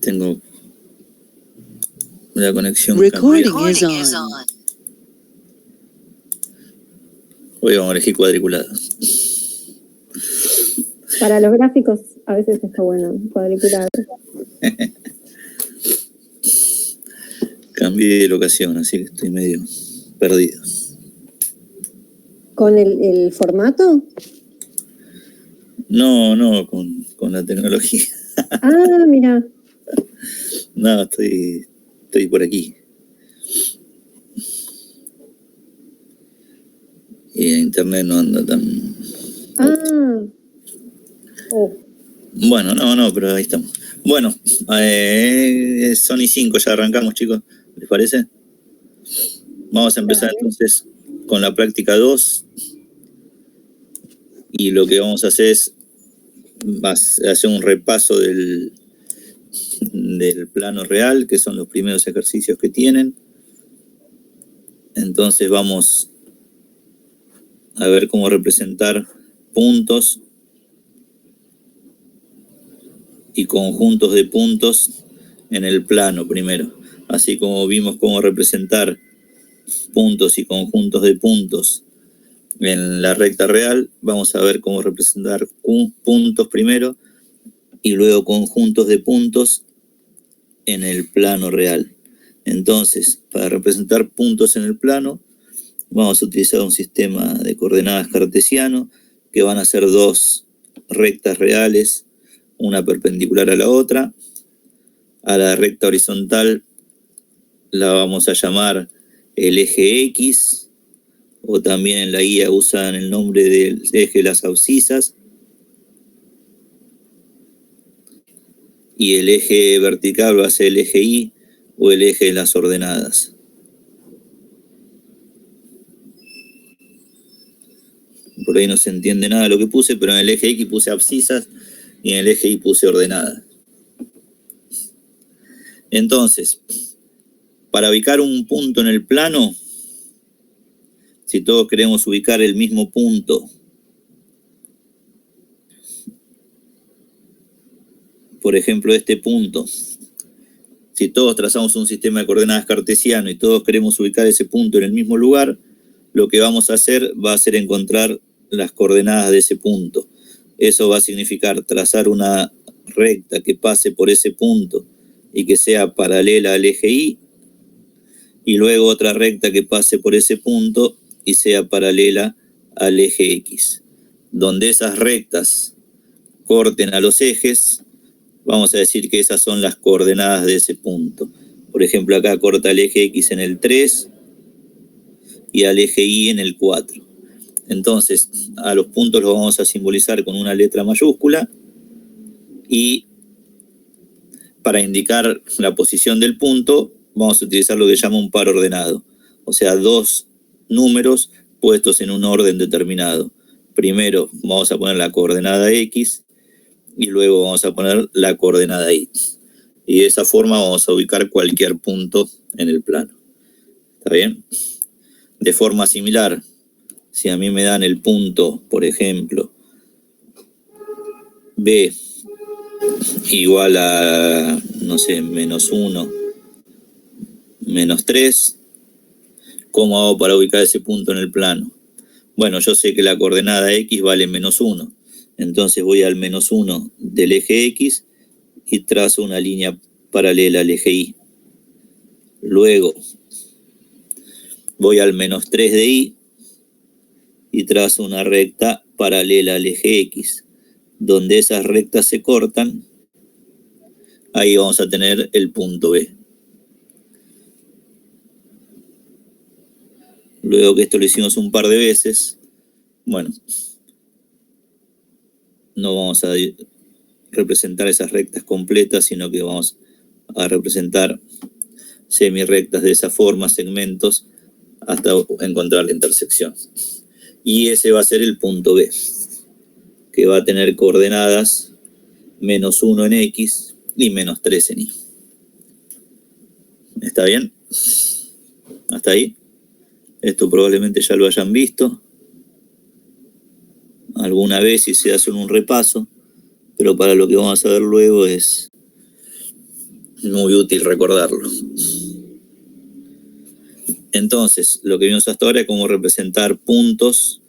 Tengo la conexión. Recording is on. Hoy vamos a elegir cuadriculado. Para los gráficos a veces está bueno cuadriculado. Cambié de locación, así que estoy medio perdido. ¿Con el formato? No, con la tecnología. Ah, mira. No, estoy por aquí. Y en internet no anda tan... Ah. Oh. Bueno, no, pero ahí estamos. Bueno, Sony 5, ya arrancamos, chicos. ¿Les parece? Vamos a empezar entonces con la práctica 2. Y lo que vamos a hacer es hacer un repaso del plano real, que son los primeros ejercicios que tienen. Entonces vamos a ver cómo representar puntos y conjuntos de puntos en el plano primero. Así como vimos cómo representar puntos y conjuntos de puntos en la recta real, vamos a ver cómo representar puntos primero y luego conjuntos de puntos en el plano real. Entonces, para representar puntos en el plano, vamos a utilizar un sistema de coordenadas cartesiano, que van a ser dos rectas reales, una perpendicular a la otra. A la recta horizontal la vamos a llamar el eje X, o también en la guía usan el nombre del eje de las abscisas. Y el eje vertical va a ser el eje Y, o el eje de las ordenadas. Por ahí no se entiende nada de lo que puse, pero en el eje X puse abscisas y en el eje Y puse ordenadas. Entonces, para ubicar un punto en el plano, si todos queremos ubicar el mismo punto, por ejemplo este punto, si todos trazamos un sistema de coordenadas cartesiano y todos queremos ubicar ese punto en el mismo lugar, lo que vamos a hacer va a ser encontrar las coordenadas de ese punto. Eso va a significar trazar una recta que pase por ese punto y que sea paralela al eje Y, y luego otra recta que pase por ese punto y sea paralela al eje X. Donde esas rectas corten a los ejes, vamos a decir que esas son las coordenadas de ese punto. Por ejemplo, acá corta el eje X en el 3 y al eje Y en el 4. Entonces, a los puntos los vamos a simbolizar con una letra mayúscula, y para indicar la posición del punto vamos a utilizar lo que se llama un par ordenado, o sea, dos números puestos en un orden determinado. Primero vamos a poner la coordenada X y luego vamos a poner la coordenada Y. Y de esa forma vamos a ubicar cualquier punto en el plano. ¿Está bien? De forma similar, si a mí me dan el punto, por ejemplo, B igual a, no sé, -1, -3, ¿cómo hago para ubicar ese punto en el plano? Bueno, yo sé que la coordenada X vale -1, entonces voy al -1 del eje X y trazo una línea paralela al eje Y. Luego voy al -3 de Y y trazo una recta paralela al eje X. Donde esas rectas se cortan, ahí vamos a tener el punto B. Luego que esto lo hicimos un par de veces, bueno, no vamos a representar esas rectas completas, sino que vamos a representar semirrectas de esa forma, segmentos, hasta encontrar la intersección. Y ese va a ser el punto B, que va a tener coordenadas -1 en X y -3 en Y. ¿Está bien? ¿Hasta ahí? Esto probablemente ya lo hayan visto alguna vez y se hace un repaso, pero para lo que vamos a ver luego es Muy útil recordarlo. Entonces, lo que vimos hasta ahora es cómo representar puntos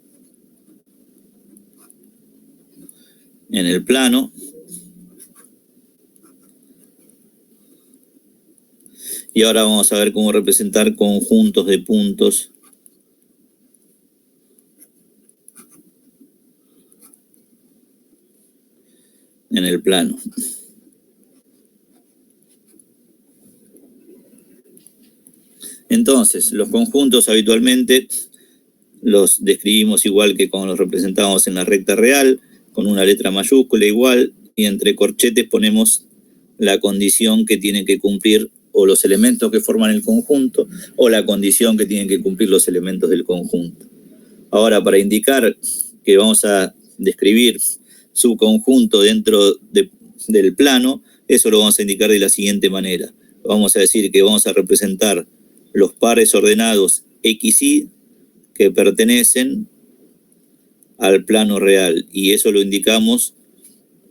en el plano. Y ahora vamos a ver cómo representar conjuntos de puntos en el plano. Entonces, los conjuntos habitualmente los describimos igual que cuando los representamos en la recta real, con una letra mayúscula igual, y entre corchetes ponemos la condición que tienen que cumplir o los elementos que forman el conjunto, o la condición que tienen que cumplir los elementos del conjunto. Ahora, para indicar que vamos a describir su conjunto dentro del plano, eso lo vamos a indicar de la siguiente manera. Vamos a decir que vamos a representar los pares ordenados X, Y que pertenecen al plano real, y eso lo indicamos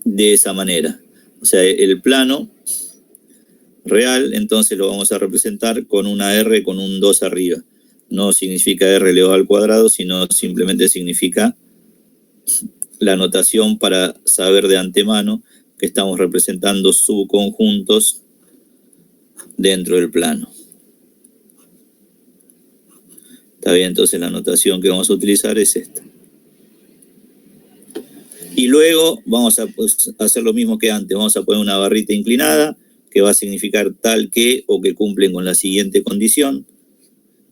de esa manera. O sea, el plano real, entonces lo vamos a representar con una R con un 2 arriba. No significa R elevado al cuadrado, sino simplemente significa la notación para saber de antemano que estamos representando subconjuntos dentro del plano. Está bien, entonces la notación que vamos a utilizar es esta. Y luego vamos a hacer lo mismo que antes. Vamos a poner una barrita inclinada que va a significar tal que o que cumplen con la siguiente condición.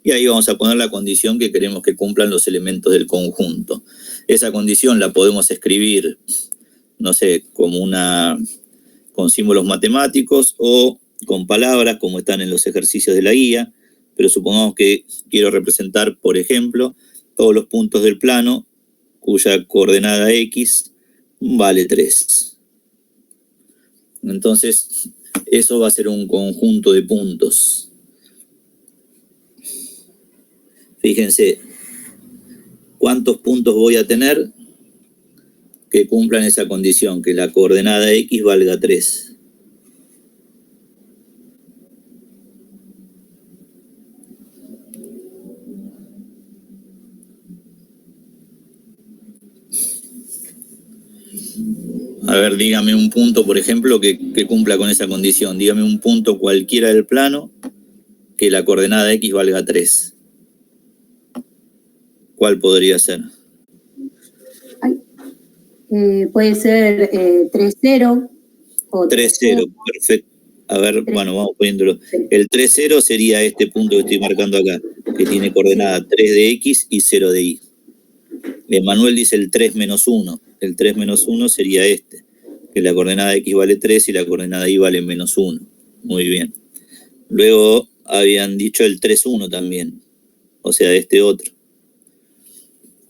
Y ahí vamos a poner la condición que queremos que cumplan los elementos del conjunto. Esa condición la podemos escribir, no sé, con símbolos matemáticos o con palabras como están en los ejercicios de la guía. Pero supongamos que quiero representar, por ejemplo, todos los puntos del plano cuya coordenada X vale 3. Entonces, eso va a ser un conjunto de puntos. Fíjense, ¿cuántos puntos voy a tener que cumplan esa condición? Que la coordenada X valga 3. A ver, dígame un punto, por ejemplo, que cumpla con esa condición. Dígame un punto cualquiera del plano que la coordenada X valga 3. ¿Cuál podría ser? Puede ser 3,0 o 3,0, perfecto. A ver, bueno, vamos poniéndolo. El 3,0 sería este punto que estoy marcando acá, que tiene coordenada 3 de X y 0 de Y. Manuel dice el 3 menos 1. El 3 menos 1 sería este, que la coordenada X vale 3 y la coordenada Y vale menos 1. Muy bien. Luego habían dicho el 3,1 también, o sea, este otro.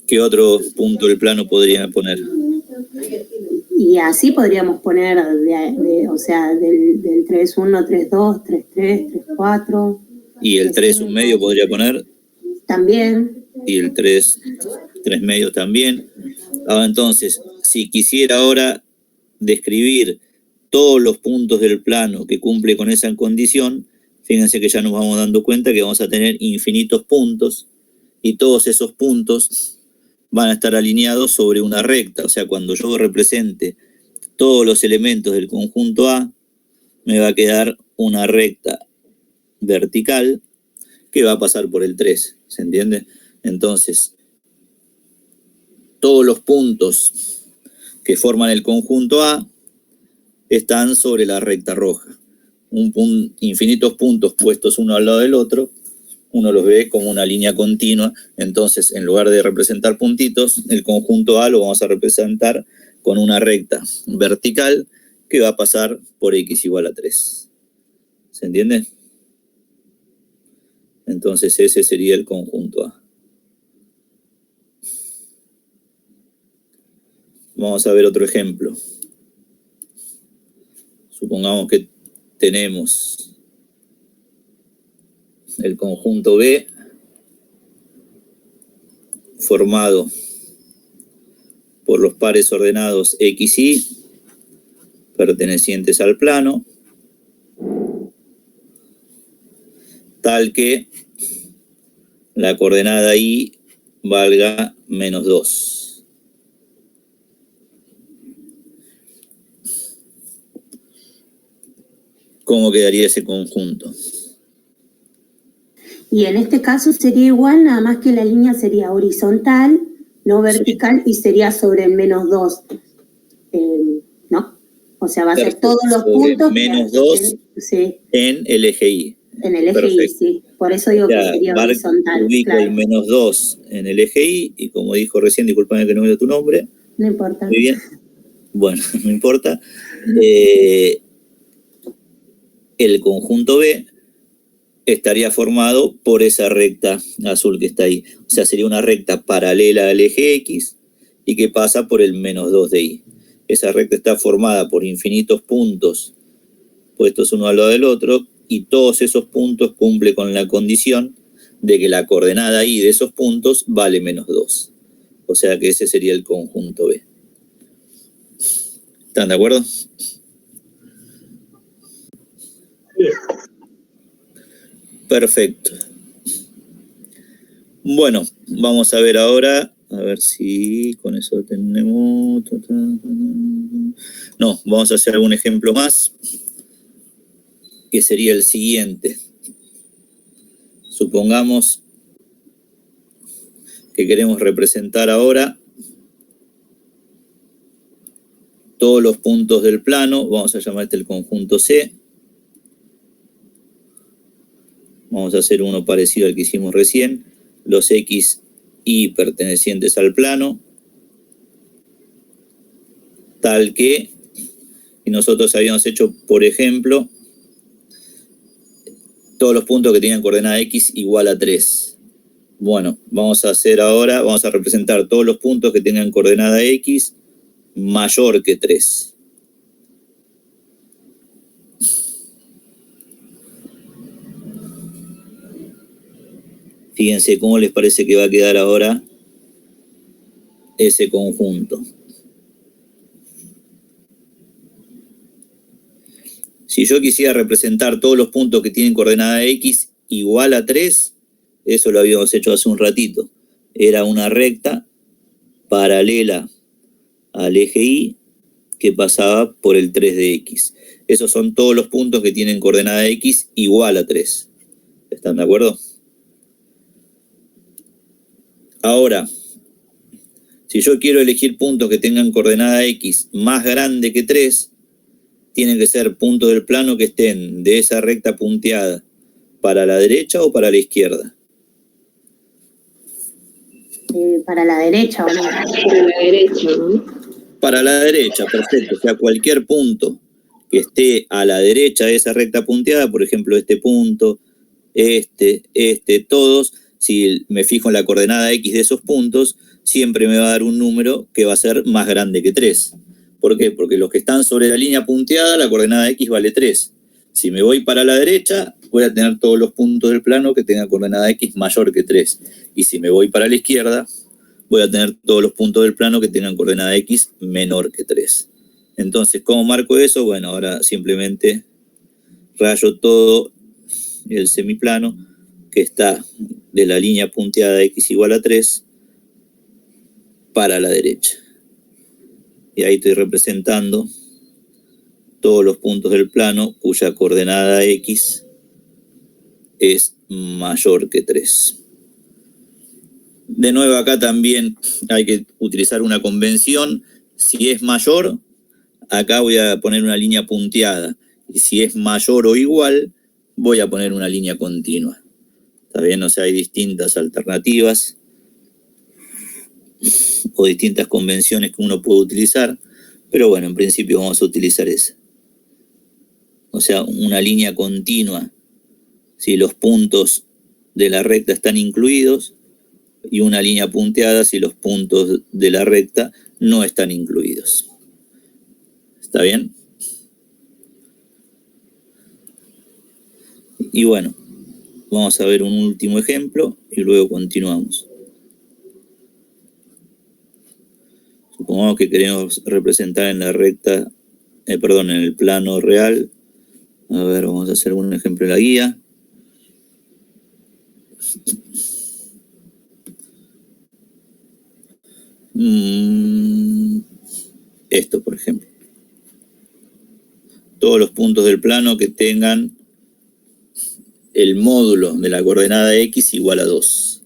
¿Qué otro punto del plano podrían poner? Y así podríamos poner, o sea, del 3,1, 3,2, 3,3, 3,4. ¿Y el 3,1 medio podría poner? También. Y el 3 medio también. Ahora, entonces, si quisiera ahora describir todos los puntos del plano que cumple con esa condición, fíjense que ya nos vamos dando cuenta que vamos a tener infinitos puntos y todos esos puntos van a estar alineados sobre una recta. O sea, cuando yo represente todos los elementos del conjunto A, me va a quedar una recta vertical que va a pasar por el 3. ¿Se entiende? Entonces, todos los puntos que forman el conjunto A están sobre la recta roja. Infinitos puntos puestos uno al lado del otro, uno los ve como una línea continua. Entonces, en lugar de representar puntitos, el conjunto A lo vamos a representar con una recta vertical que va a pasar por X igual a 3. ¿Se entiende? Entonces, ese sería el conjunto A. Vamos a ver otro ejemplo. Supongamos que tenemos el conjunto B formado por los pares ordenados X, Y pertenecientes al plano. tal que la coordenada y valga -2. ¿Cómo quedaría ese conjunto? Y en este caso sería igual, nada más que la línea sería horizontal, no vertical, y sería sobre el -2. ¿No? O sea, va a ser todos los puntos. -2 sí, en el eje Y. en el eje Y, sí. Por eso digo que sería horizontal. Ubico claro. el -2 en el eje Y, y como dijo recién, discúlpame que no me dio tu nombre. No importa. Muy bien. Bueno, no importa. El conjunto B estaría formado por esa recta azul que está ahí. O sea, sería una recta paralela al eje X y que pasa por el -2 de Y. Esa recta está formada por infinitos puntos puestos uno al lado del otro y todos esos puntos cumplen con la condición de que la coordenada Y de esos puntos vale -2. O sea que ese sería el conjunto B. ¿Están de acuerdo? Perfecto. Bueno, vamos a ver ahora, a ver si con eso tenemos... No, vamos a hacer algún ejemplo más, que sería el siguiente. Supongamos que queremos representar ahora todos los puntos del plano, vamos a llamar este el conjunto C. Vamos a hacer uno parecido al que hicimos recién. Los X, Y pertenecientes al plano, tal que, y nosotros habíamos hecho, por ejemplo, todos los puntos que tenían coordenada X igual a 3. Bueno, vamos a hacer ahora, vamos a representar todos los puntos que tengan coordenada X mayor que 3. Fíjense cómo les parece que va a quedar ahora ese conjunto. Si yo quisiera representar todos los puntos que tienen coordenada X igual a 3, eso lo habíamos hecho hace un ratito. Era una recta paralela al eje Y que pasaba por el 3 de X. Esos son todos los puntos que tienen coordenada X igual a 3. ¿Están de acuerdo? Ahora, si yo quiero elegir puntos que tengan coordenada X más grande que 3, tienen que ser puntos del plano que estén de esa recta punteada para la derecha o para la izquierda. Para la derecha, ¿o no? Para la derecha, ¿no? Para la derecha, perfecto. O sea, cualquier punto que esté a la derecha de esa recta punteada, por ejemplo, este punto, todos, si me fijo en la coordenada X de esos puntos, siempre me va a dar un número que va a ser más grande que 3. ¿Por qué? Porque los que están sobre la línea punteada, la coordenada X vale 3. Si me voy para la derecha, voy a tener todos los puntos del plano que tengan coordenada X mayor que 3. Y si me voy para la izquierda, voy a tener todos los puntos del plano que tengan coordenada X menor que 3. Entonces, ¿cómo marco eso? Bueno, ahora simplemente rayo todo el semiplano que está de la línea punteada X igual a 3 para la derecha. Y ahí estoy representando todos los puntos del plano cuya coordenada X es mayor que 3. De nuevo acá también hay que utilizar una convención. Si es mayor, acá voy a poner una línea punteada. Y si es mayor o igual, voy a poner una línea continua. ¿Está bien? O sea, hay distintas alternativas o distintas convenciones que uno puede utilizar, pero bueno, en principio vamos a utilizar esa. O sea, una línea continua, si los puntos de la recta están incluidos, y una línea punteada si los puntos de la recta no están incluidos. ¿Está bien? Y bueno, vamos a ver un último ejemplo y luego continuamos. Supongamos que queremos representar en la recta, en el plano real. A ver, vamos a hacer un ejemplo en la guía. Esto, por ejemplo. Todos los puntos del plano que tengan el módulo de la coordenada X igual a 2.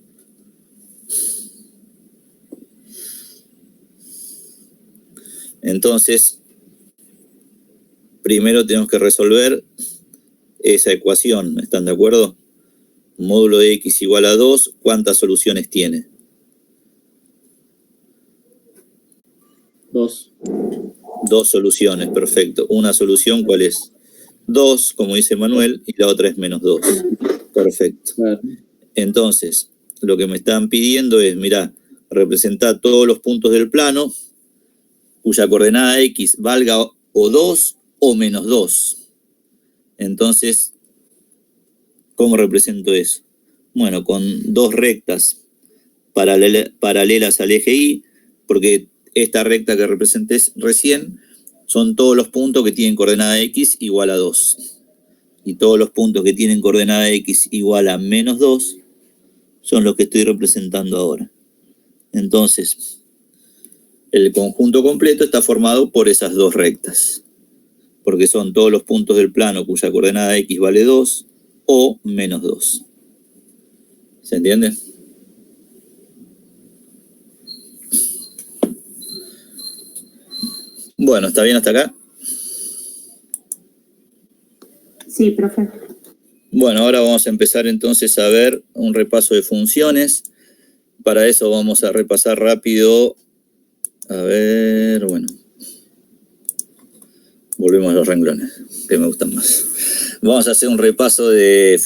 Entonces, primero tenemos que resolver esa ecuación, ¿están de acuerdo? Módulo de X igual a 2, ¿cuántas soluciones tiene? 2. 2 soluciones, perfecto. Una solución, ¿cuál es? 2, como dice Manuel, y la otra es menos 2. Perfecto. Claro. Entonces, lo que me están pidiendo es, mirá, representar todos los puntos del plano cuya coordenada X valga o 2 o menos 2. Entonces, ¿cómo represento eso? Bueno, con 2 rectas paralelas al eje Y, porque esta recta que representé recién son todos los puntos que tienen coordenada X igual a 2. Y todos los puntos que tienen coordenada X igual a menos 2 son los que estoy representando ahora. Entonces, el conjunto completo está formado por esas 2 rectas, porque son todos los puntos del plano cuya coordenada X vale 2 o menos 2. ¿Se entiende? Bueno, ¿está bien hasta acá? Sí, profe. Bueno, ahora vamos a empezar entonces a ver un repaso de funciones. Para eso vamos a repasar rápido. A ver, bueno. Volvemos a los renglones, que me gustan más. Vamos a hacer un repaso de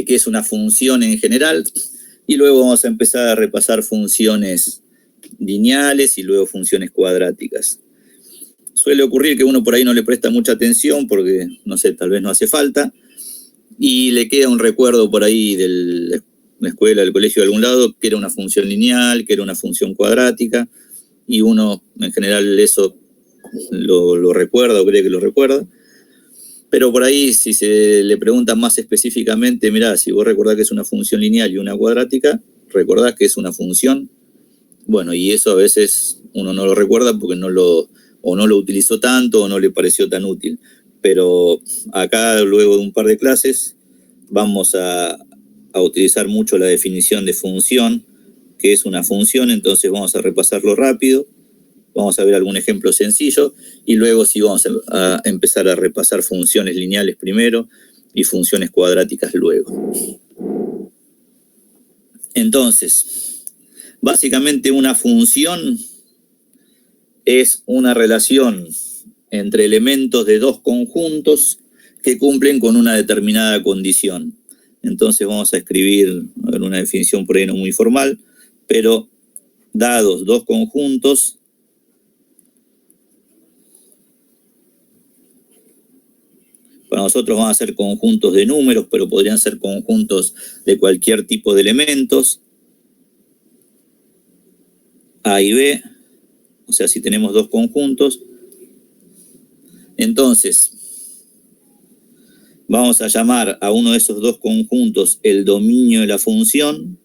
qué es una función en general. Y luego vamos a empezar a repasar funciones lineales y luego funciones cuadráticas. Suele ocurrir que uno por ahí no le presta mucha atención porque, no sé, tal vez no hace falta. Y le queda un recuerdo por ahí de la escuela, del colegio, de algún lado, que era una función lineal, que era una función cuadrática. Y uno, en general, eso lo recuerda o cree que lo recuerda. Pero por ahí, si se le pregunta más específicamente, mirá, si vos recordás que es una función lineal y una cuadrática, recordás que es una función. Bueno, y eso a veces uno no lo recuerda porque no lo utilizó tanto o no le pareció tan útil. Pero acá, luego de un par de clases, vamos a utilizar mucho la definición de función, que es una función. Entonces vamos a repasarlo rápido, vamos a ver algún ejemplo sencillo, y luego sí vamos a empezar a repasar funciones lineales primero y funciones cuadráticas luego. Entonces, básicamente una función es una relación entre elementos de 2 conjuntos que cumplen con una determinada condición. Entonces vamos a escribir una definición por ahí no muy formal, pero dados 2 conjuntos, para nosotros van a ser conjuntos de números, pero podrían ser conjuntos de cualquier tipo de elementos, A y B. O sea, si tenemos 2 conjuntos, entonces vamos a llamar a uno de esos 2 conjuntos el dominio de la función.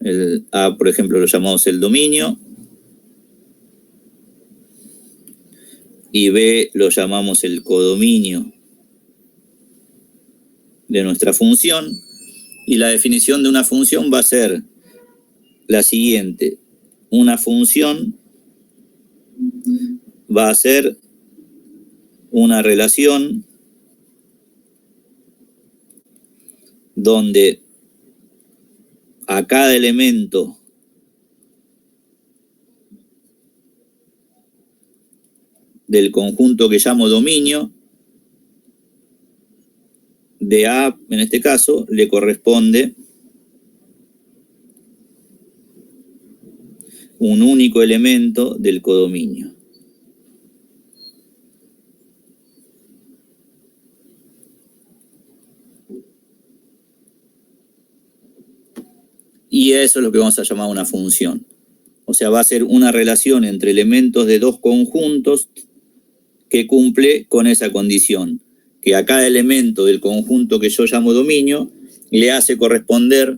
El A, por ejemplo, lo llamamos el dominio. Y B lo llamamos el codominio de nuestra función. Y la definición de una función va a ser la siguiente. Una función va a ser una relación donde a cada elemento del conjunto que llamo dominio, de A, en este caso, le corresponde un único elemento del codominio. Y eso es lo que vamos a llamar una función. O sea, va a ser una relación entre elementos de 2 conjuntos que cumple con esa condición, que a cada elemento del conjunto que yo llamo dominio le hace corresponder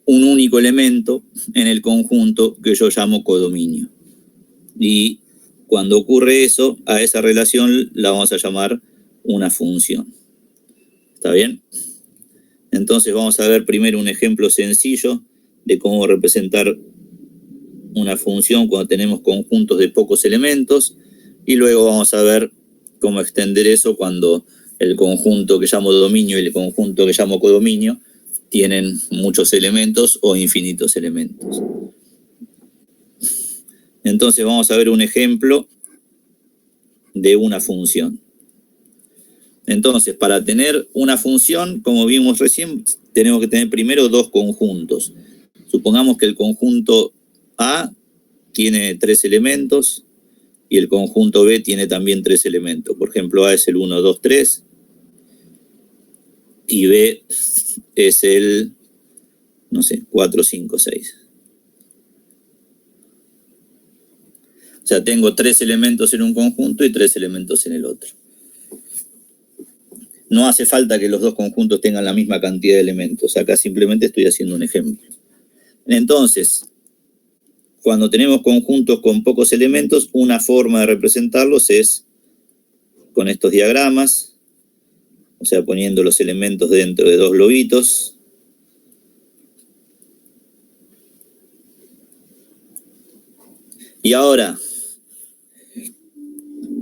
un único elemento en el conjunto que yo llamo codominio. Y cuando ocurre eso, a esa relación la vamos a llamar una función. ¿Está bien? Entonces vamos a ver primero un ejemplo sencillo de cómo representar una función cuando tenemos conjuntos de pocos elementos, y luego vamos a ver cómo extender eso cuando el conjunto que llamo dominio y el conjunto que llamo codominio tienen muchos elementos o infinitos elementos. Entonces vamos a ver un ejemplo de una función. Entonces, para tener una función, como vimos recién, tenemos que tener primero dos conjuntos. Supongamos que el conjunto A tiene 3 elementos y el conjunto B tiene también 3 elementos. Por ejemplo, A es el 1, 2, 3 y B es el, 4, 5, 6. O sea, tengo 3 elementos en un conjunto y 3 elementos en el otro. No hace falta que los dos conjuntos tengan la misma cantidad de elementos. Acá simplemente estoy haciendo un ejemplo. Entonces, cuando tenemos conjuntos con pocos elementos, una forma de representarlos es con estos diagramas, o sea, poniendo los elementos dentro de 2 globitos. Y ahora,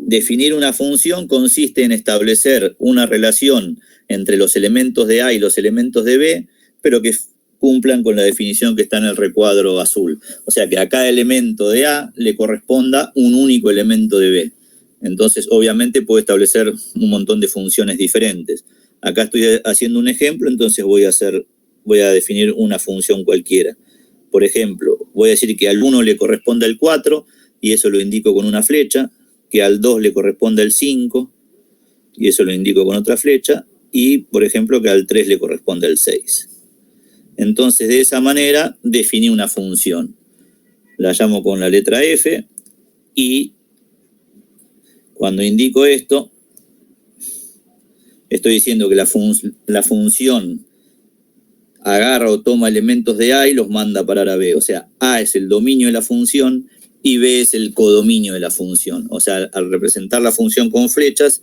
definir una función consiste en establecer una relación entre los elementos de A y los elementos de B, pero que cumplan con la definición que está en el recuadro azul. O sea, que a cada elemento de A le corresponda un único elemento de B. Entonces, obviamente, puedo establecer un montón de funciones diferentes. Acá estoy haciendo un ejemplo, entonces voy a definir una función cualquiera. Por ejemplo, voy a decir que al 1 le corresponde el 4, y eso lo indico con una flecha, que al 2 le corresponde el 5, y eso lo indico con otra flecha, y, por ejemplo, que al 3 le corresponde el 6. Entonces, de esa manera, definí una función. La llamo con la letra F, y cuando indico esto, estoy diciendo que la función agarra o toma elementos de A y los manda a parar a B. O sea, A es el dominio de la función y B es el codominio de la función. O sea, al representar la función con flechas,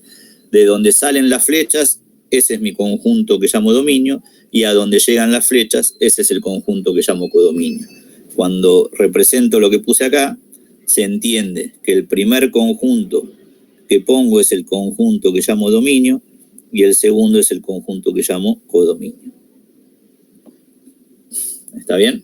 de donde salen las flechas, ese es mi conjunto que llamo dominio, y a donde llegan las flechas, ese es el conjunto que llamo codominio. Cuando represento lo que puse acá, se entiende que el primer conjunto que pongo es el conjunto que llamo dominio, y el segundo es el conjunto que llamo codominio. ¿Está bien?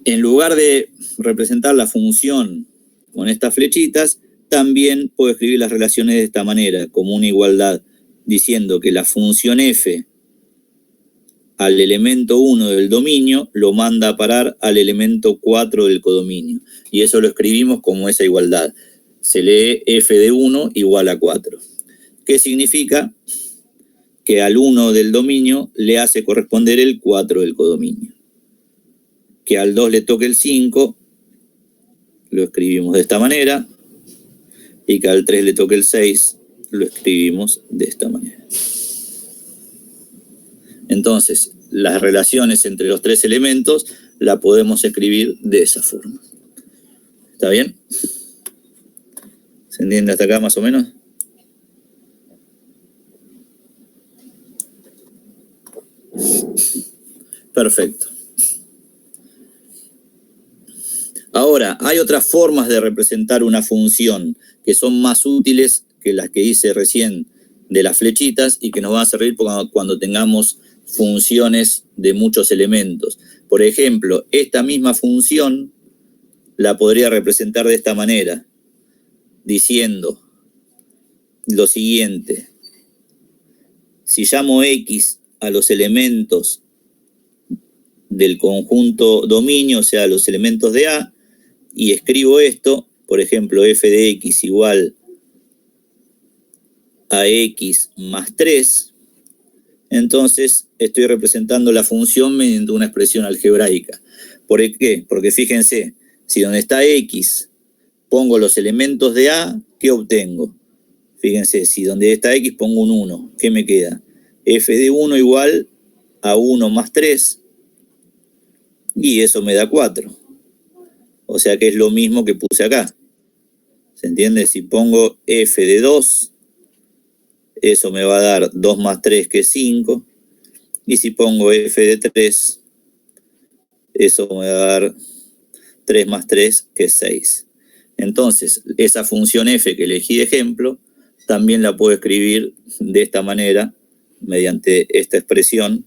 En lugar de representar la función con estas flechitas, también puedo escribir las relaciones de esta manera, como una igualdad, diciendo que la función f al elemento 1 del dominio lo manda a parar al elemento 4 del codominio. Y eso lo escribimos como esa igualdad. Se lee f de 1 igual a 4. ¿Qué significa? Que al 1 del dominio le hace corresponder el 4 del codominio. Que al 2 le toque el 5, lo escribimos de esta manera, y que al 3 le toque el 6, lo escribimos de esta manera. Entonces, las relaciones entre los 3 elementos la podemos escribir de esa forma. ¿Está bien? ¿Se entiende hasta acá más o menos? Perfecto. Ahora, hay otras formas de representar una función que son más útiles que las que hice recién de las flechitas y que nos van a servir cuando tengamos funciones de muchos elementos. Por ejemplo, esta misma función la podría representar de esta manera, diciendo lo siguiente. Si llamo X a los elementos del conjunto dominio, o sea, los elementos de A, y escribo esto, por ejemplo, f de x igual a x más 3, entonces estoy representando la función mediante una expresión algebraica. ¿Por qué? Porque fíjense, si donde está x pongo los elementos de A, ¿qué obtengo? Fíjense, si donde está X pongo un 1, ¿qué me queda? F de 1 igual a 1 más 3, y eso me da 4. O sea que es lo mismo que puse acá. ¿Se entiende? Si pongo F de 2, eso me va a dar 2 más 3, que es 5. Y si pongo F de 3, eso me va a dar 3 más 3, que es 6. Entonces, esa función F que elegí de ejemplo, también la puedo escribir de esta manera, mediante esta expresión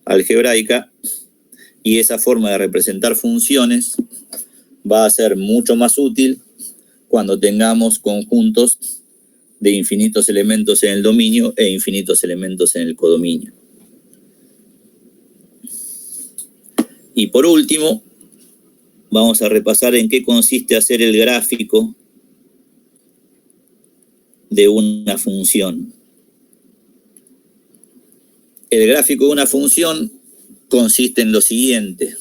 algebraica, y esa forma de representar funciones va a ser mucho más útil cuando tengamos conjuntos de infinitos elementos en el dominio e infinitos elementos en el codominio. Y por último, vamos a repasar en qué consiste hacer el gráfico de una función. El gráfico de una función consiste en lo siguiente.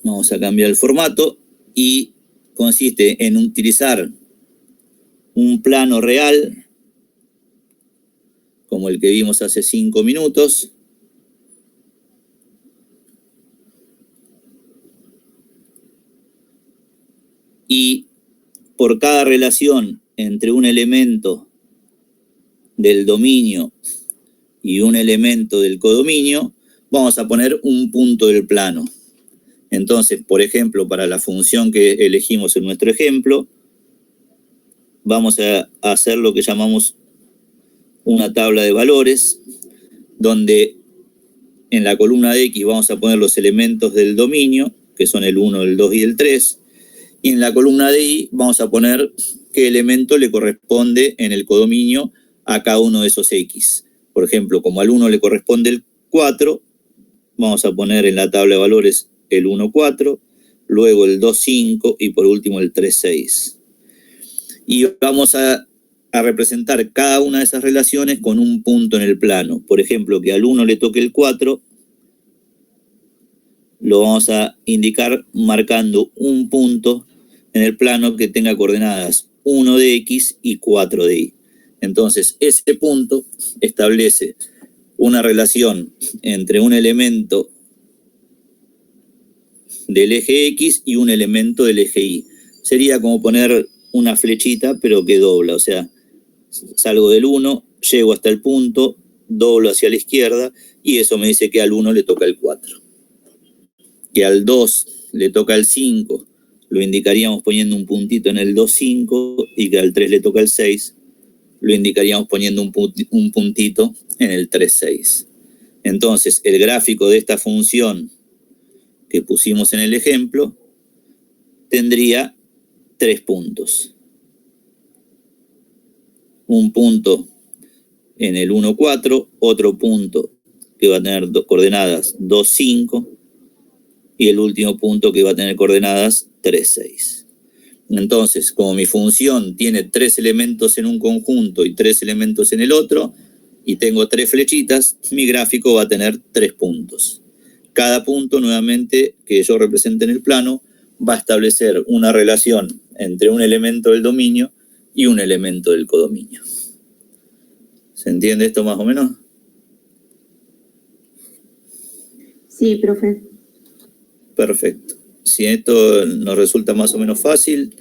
Vamos a cambiar el formato y consiste en utilizar un plano real, como el que vimos hace 5 minutos, y por cada relación entre un elemento del dominio y un elemento del codominio, vamos a poner un punto del plano. Entonces, por ejemplo, para la función que elegimos en nuestro ejemplo, vamos a hacer lo que llamamos una tabla de valores, donde en la columna de X vamos a poner los elementos del dominio, que son el 1, el 2 y el 3, y en la columna de Y vamos a poner qué elemento le corresponde en el codominio a cada uno de esos X. Por ejemplo, como al 1 le corresponde el 4, vamos a poner en la tabla de valores el 1, 4, luego el 2, 5 y por último el 3, 6. Y vamos a representar cada una de esas relaciones con un punto en el plano. Por ejemplo, que al 1 le toque el 4, lo vamos a indicar marcando un punto en el plano que tenga coordenadas 1 de X y 4 de Y. Entonces, ese punto establece una relación entre un elemento del eje X y un elemento del eje Y. Sería como poner una flechita, pero que dobla. O sea, salgo del 1, llego hasta el punto, doblo hacia la izquierda, y eso me dice que al 1 le toca el 4. Que al 2 le toca el 5, lo indicaríamos poniendo un puntito en el 2, 5, y que al 3 le toca el 6, lo indicaríamos poniendo un puntito en el 3, 6. Entonces, el gráfico de esta función que pusimos en el ejemplo tendría 3 puntos. Un punto en el 1, 4, otro punto que va a tener coordenadas 2, 5, y el último punto que va a tener coordenadas 3, 6. Entonces, como mi función tiene 3 elementos en un conjunto y 3 elementos en el otro, y tengo 3 flechitas, mi gráfico va a tener 3 puntos. Cada punto, nuevamente, que yo represente en el plano, va a establecer una relación entre un elemento del dominio y un elemento del codominio. ¿Se entiende esto más o menos? Sí, profe. Perfecto. Si esto nos resulta más o menos fácil,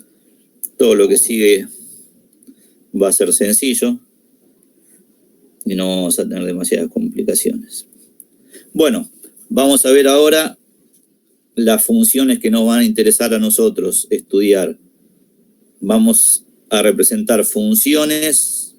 todo lo que sigue va a ser sencillo y no vamos a tener demasiadas complicaciones. Bueno, vamos a ver ahora las funciones que nos van a interesar a nosotros estudiar. Vamos a representar funciones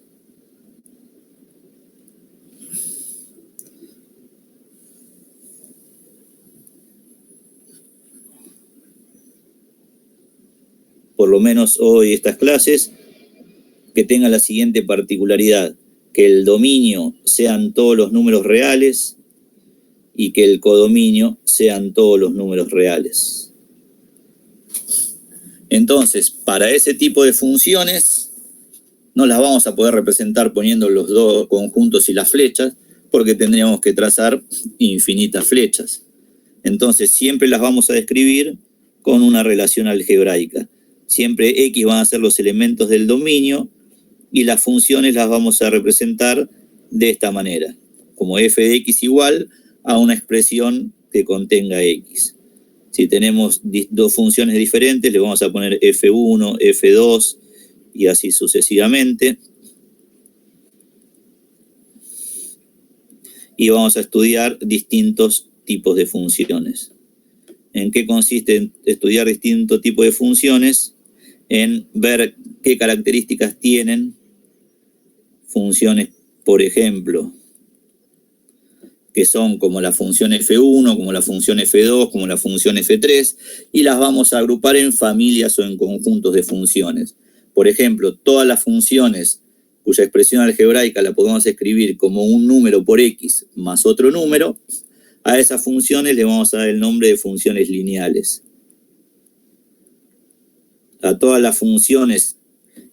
por lo menos hoy estas clases, que tengan la siguiente particularidad: que el dominio sean todos los números reales y que el codominio sean todos los números reales. Entonces, para ese tipo de funciones, no las vamos a poder representar poniendo los dos conjuntos y las flechas, porque tendríamos que trazar infinitas flechas. Entonces siempre las vamos a describir con una relación algebraica. Siempre X van a ser los elementos del dominio y las funciones las vamos a representar de esta manera, como f de x igual a una expresión que contenga x. Si tenemos dos funciones diferentes, le vamos a poner f1, f2 y así sucesivamente. Y vamos a estudiar distintos tipos de funciones. ¿En qué consiste estudiar distintos tipos de funciones? En ver qué características tienen funciones, por ejemplo, que son como la función f1, como la función f2, como la función f3, y las vamos a agrupar en familias o en conjuntos de funciones. Por ejemplo, todas las funciones cuya expresión algebraica la podemos escribir como un número por x más otro número, a esas funciones le vamos a dar el nombre de funciones lineales. A todas las funciones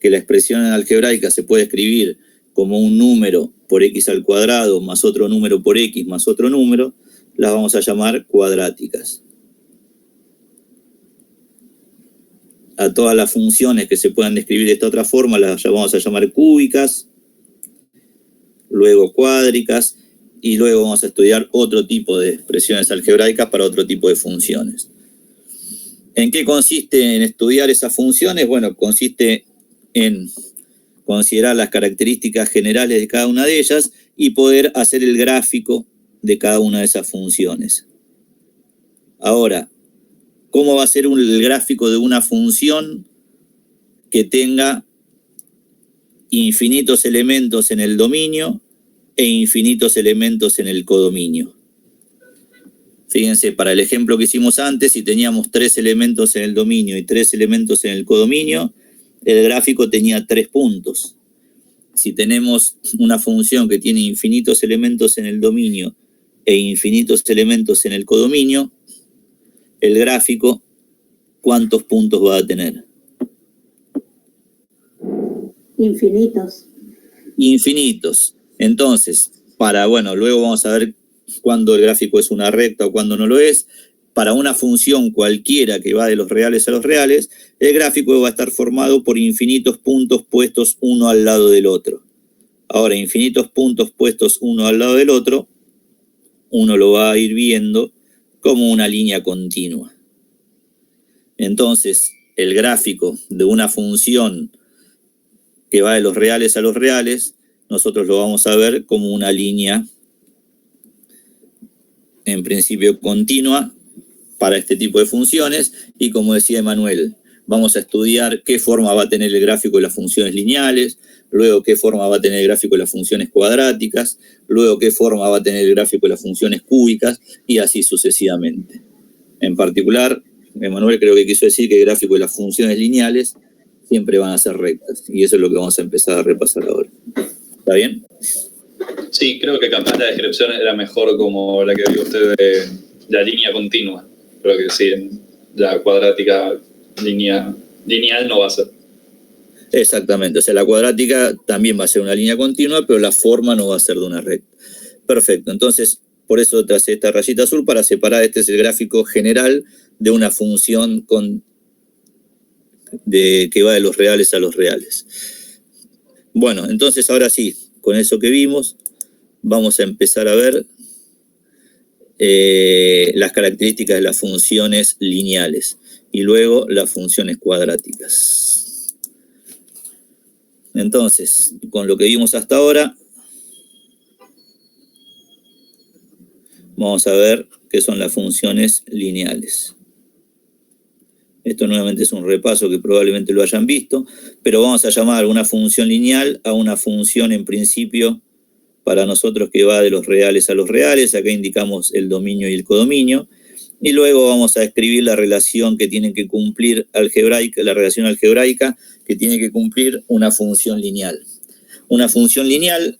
que la expresión algebraica se puede escribir como un número por x al cuadrado más otro número por x más otro número, las vamos a llamar cuadráticas. A todas las funciones que se puedan describir de esta otra forma las vamos a llamar cúbicas, luego cuádricas, y luego vamos a estudiar otro tipo de expresiones algebraicas para otro tipo de funciones. ¿En qué consiste en estudiar esas funciones? Bueno, consiste en considerar las características generales de cada una de ellas y poder hacer el gráfico de cada una de esas funciones. Ahora, ¿cómo va a ser el gráfico de una función que tenga infinitos elementos en el dominio e infinitos elementos en el codominio? Fíjense, para el ejemplo que hicimos antes, si teníamos 3 elementos en el dominio y 3 elementos en el codominio, el gráfico tenía 3 puntos. Si tenemos una función que tiene infinitos elementos en el dominio e infinitos elementos en el codominio, el gráfico, ¿cuántos puntos va a tener? Infinitos. Infinitos. Entonces, luego vamos a ver cuándo el gráfico es una recta o cuándo no lo es. Para una función cualquiera que va de los reales a los reales, el gráfico va a estar formado por infinitos puntos puestos uno al lado del otro. Ahora, infinitos puntos puestos uno al lado del otro, uno lo va a ir viendo como una línea continua. Entonces, el gráfico de una función que va de los reales a los reales, nosotros lo vamos a ver como una línea, en principio continua, para este tipo de funciones, y como decía Emanuel, vamos a estudiar qué forma va a tener el gráfico de las funciones lineales, luego qué forma va a tener el gráfico de las funciones cuadráticas, luego qué forma va a tener el gráfico de las funciones cúbicas, y así sucesivamente. En particular, Emanuel creo que quiso decir que el gráfico de las funciones lineales siempre van a ser rectas, y eso es lo que vamos a empezar a repasar ahora. ¿Está bien? Sí, creo que capaz la descripción era mejor como la que dio usted de la línea continua. Creo que sí, la cuadrática lineal no va a ser. Exactamente, o sea, la cuadrática también va a ser una línea continua, pero la forma no va a ser de una recta. Perfecto, entonces, por eso tracé esta rayita azul para separar. Este es el gráfico general de una función que va de los reales a los reales. Bueno, entonces ahora sí, con eso que vimos, vamos a empezar a ver las características de las funciones lineales y luego las funciones cuadráticas. Entonces, con lo que vimos hasta ahora, vamos a ver qué son las funciones lineales. Esto nuevamente es un repaso que probablemente lo hayan visto, pero vamos a llamar una función lineal a una función en principio para nosotros que va de los reales a los reales. Acá indicamos el dominio y el codominio, y luego vamos a escribir la relación que tiene que cumplir algebraica, la relación algebraica que tiene que cumplir una función lineal. Una función lineal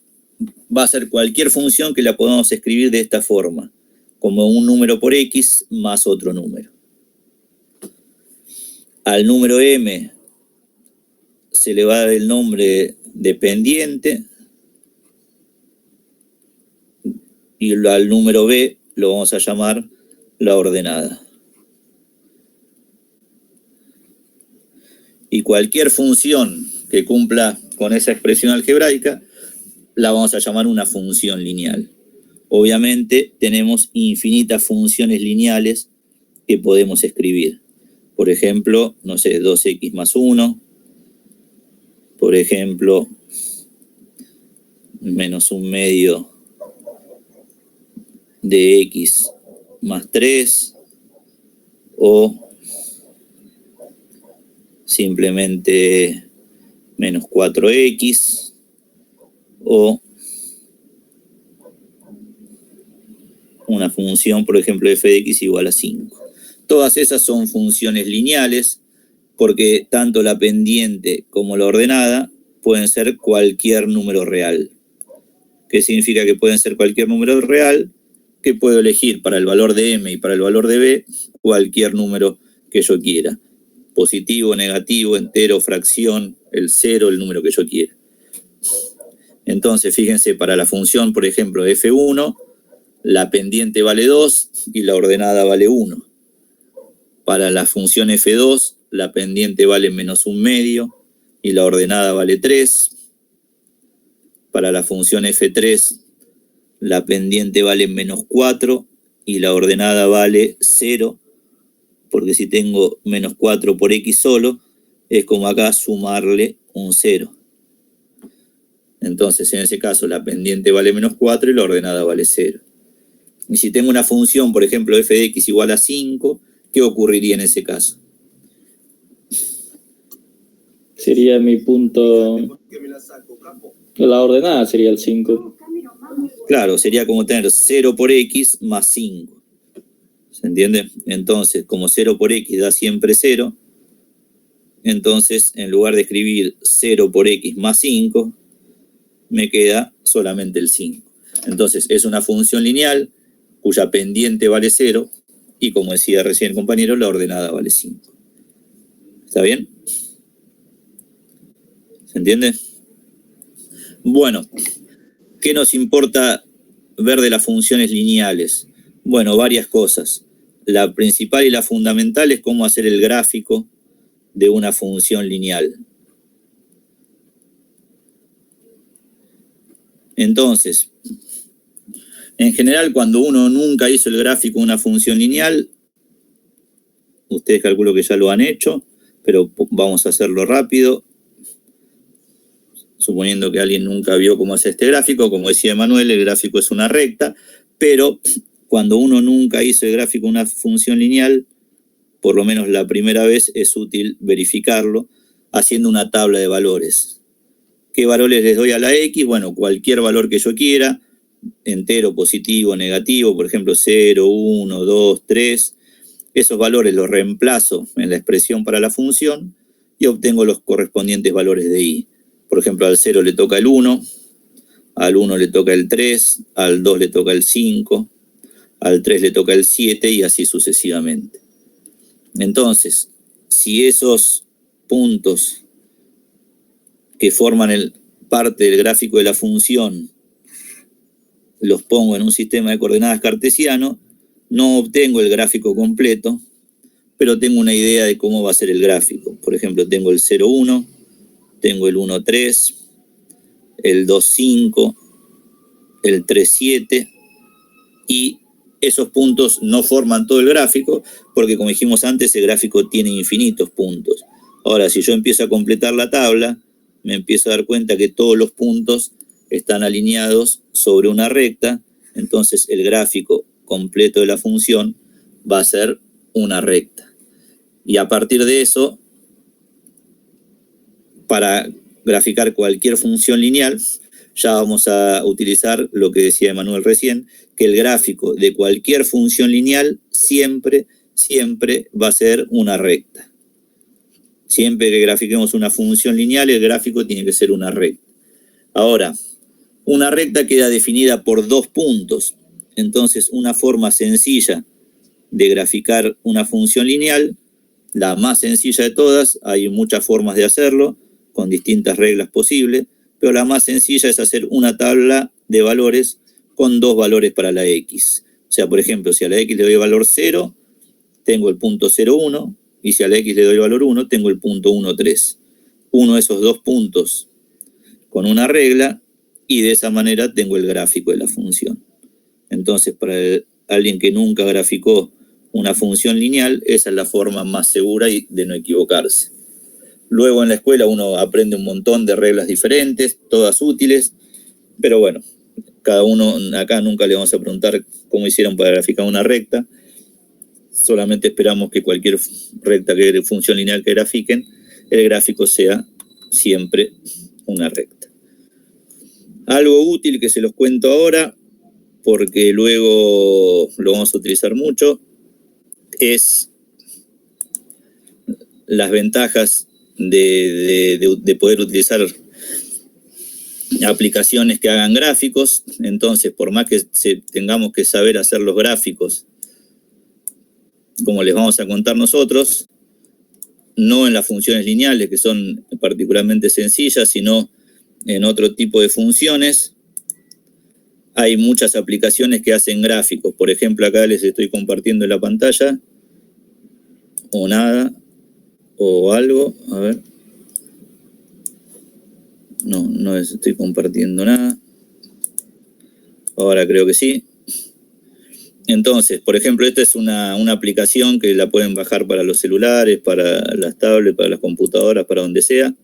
va a ser cualquier función que la podamos escribir de esta forma, como un número por x más otro número. Al número m se le va a dar el nombre dependiente, y al número b lo vamos a llamar la ordenada. Y cualquier función que cumpla con esa expresión algebraica la vamos a llamar una función lineal. Obviamente tenemos infinitas funciones lineales que podemos escribir. Por ejemplo, no sé, 2x más 1. Por ejemplo, menos un medio de x más 3. O simplemente menos 4x. O una función, por ejemplo, f de x igual a 5. Todas esas son funciones lineales porque tanto la pendiente como la ordenada pueden ser cualquier número real. ¿Qué significa que pueden ser cualquier número real? Que puedo elegir para el valor de m y para el valor de b cualquier número que yo quiera. Positivo, negativo, entero, fracción, el cero, el número que yo quiera. Entonces, fíjense, para la función, por ejemplo, f1, la pendiente vale 2 y la ordenada vale 1. Para la función f2, la pendiente vale menos un medio y la ordenada vale 3. Para la función f3, la pendiente vale menos 4 y la ordenada vale 0, porque si tengo menos 4 por x solo, es como acá sumarle un 0. Entonces, en ese caso, la pendiente vale menos 4 y la ordenada vale 0. Y si tengo una función, por ejemplo, f de x igual a 5, ¿qué ocurriría en ese caso? Sería mi punto... La ordenada sería el 5. Claro, sería como tener 0 por x más 5. ¿Se entiende? Entonces, como 0 por x da siempre 0, entonces, en lugar de escribir 0 por x más 5, me queda solamente el 5. Entonces, es una función lineal cuya pendiente vale 0 y, como decía recién el compañero, la ordenada vale 5. ¿Está bien? ¿Se entiende? Bueno, ¿qué nos importa ver de las funciones lineales? Bueno, varias cosas. La principal y la fundamental es cómo hacer el gráfico de una función lineal. Entonces, en general, cuando uno nunca hizo el gráfico de una función lineal, ustedes calculo que ya lo han hecho, pero vamos a hacerlo rápido. Suponiendo que alguien nunca vio cómo hacer este gráfico, como decía Emanuel, el gráfico es una recta, pero cuando uno nunca hizo el gráfico de una función lineal, por lo menos la primera vez es útil verificarlo haciendo una tabla de valores. ¿Qué valores les doy a la x? Bueno, cualquier valor que yo quiera, entero, positivo, negativo, por ejemplo 0, 1, 2, 3. Esos valores los reemplazo en la expresión para la función y obtengo los correspondientes valores de y. Por ejemplo, al 0 le toca el 1, al 1 le toca el 3, al 2 le toca el 5, al 3 le toca el 7 y así sucesivamente. Entonces, si esos puntos que forman parte del gráfico de la función los pongo en un sistema de coordenadas cartesiano, no obtengo el gráfico completo, pero tengo una idea de cómo va a ser el gráfico. Por ejemplo, tengo el 0, 1, tengo el 1, 3, el 2, 5, el 3, 7, y esos puntos no forman todo el gráfico, porque como dijimos antes, el gráfico tiene infinitos puntos. Ahora, si yo empiezo a completar la tabla, me empiezo a dar cuenta que todos los puntos están alineados sobre una recta, entonces el gráfico completo de la función va a ser una recta. Y a partir de eso, para graficar cualquier función lineal, ya vamos a utilizar lo que decía Emanuel recién, que el gráfico de cualquier función lineal siempre va a ser una recta. Siempre que grafiquemos una función lineal, el gráfico tiene que ser una recta. Ahora, una recta queda definida por dos puntos. Entonces, una forma sencilla de graficar una función lineal, la más sencilla de todas, hay muchas formas de hacerlo, con distintas reglas posibles, pero la más sencilla es hacer una tabla de valores con dos valores para la x. O sea, por ejemplo, si a la x le doy valor 0, tengo el punto 0,1, y si a la x le doy valor 1, tengo el punto 1,3. Uno de esos dos puntos con una regla, y de esa manera tengo el gráfico de la función. Entonces, para alguien que nunca graficó una función lineal, esa es la forma más segura de no equivocarse. Luego en la escuela uno aprende un montón de reglas diferentes, todas útiles, pero bueno, cada uno, acá nunca le vamos a preguntar cómo hicieron para graficar una recta, solamente esperamos que cualquier recta, función lineal que grafiquen, el gráfico sea siempre una recta. Algo útil que se los cuento ahora, porque luego lo vamos a utilizar mucho, es las ventajas de poder utilizar aplicaciones que hagan gráficos. Entonces, por más que tengamos que saber hacer los gráficos, como les vamos a contar nosotros, no en las funciones lineales, que son particularmente sencillas, sino en otro tipo de funciones, hay muchas aplicaciones que hacen gráficos. Por ejemplo, acá les estoy compartiendo en la pantalla, o nada, o algo, a ver. No les estoy compartiendo nada. Ahora creo que sí. Entonces, por ejemplo, esta es una aplicación que la pueden bajar para los celulares, para las tablets, para las computadoras, para donde sea,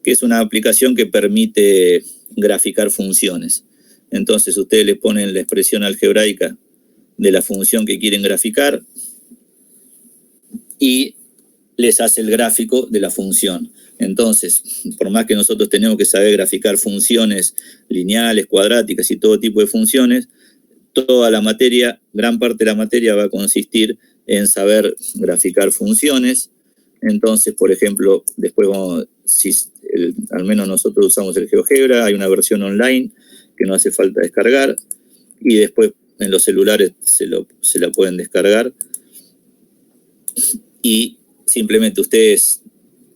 que es una aplicación que permite graficar funciones. Entonces, ustedes le ponen la expresión algebraica de la función que quieren graficar y les hace el gráfico de la función. Entonces, por más que nosotros tenemos que saber graficar funciones lineales, cuadráticas y todo tipo de funciones, toda la materia, gran parte de la materia va a consistir en saber graficar funciones. Entonces, por ejemplo, después al menos nosotros usamos el GeoGebra, hay una versión online que no hace falta descargar, y después en los celulares se la pueden descargar, y simplemente ustedes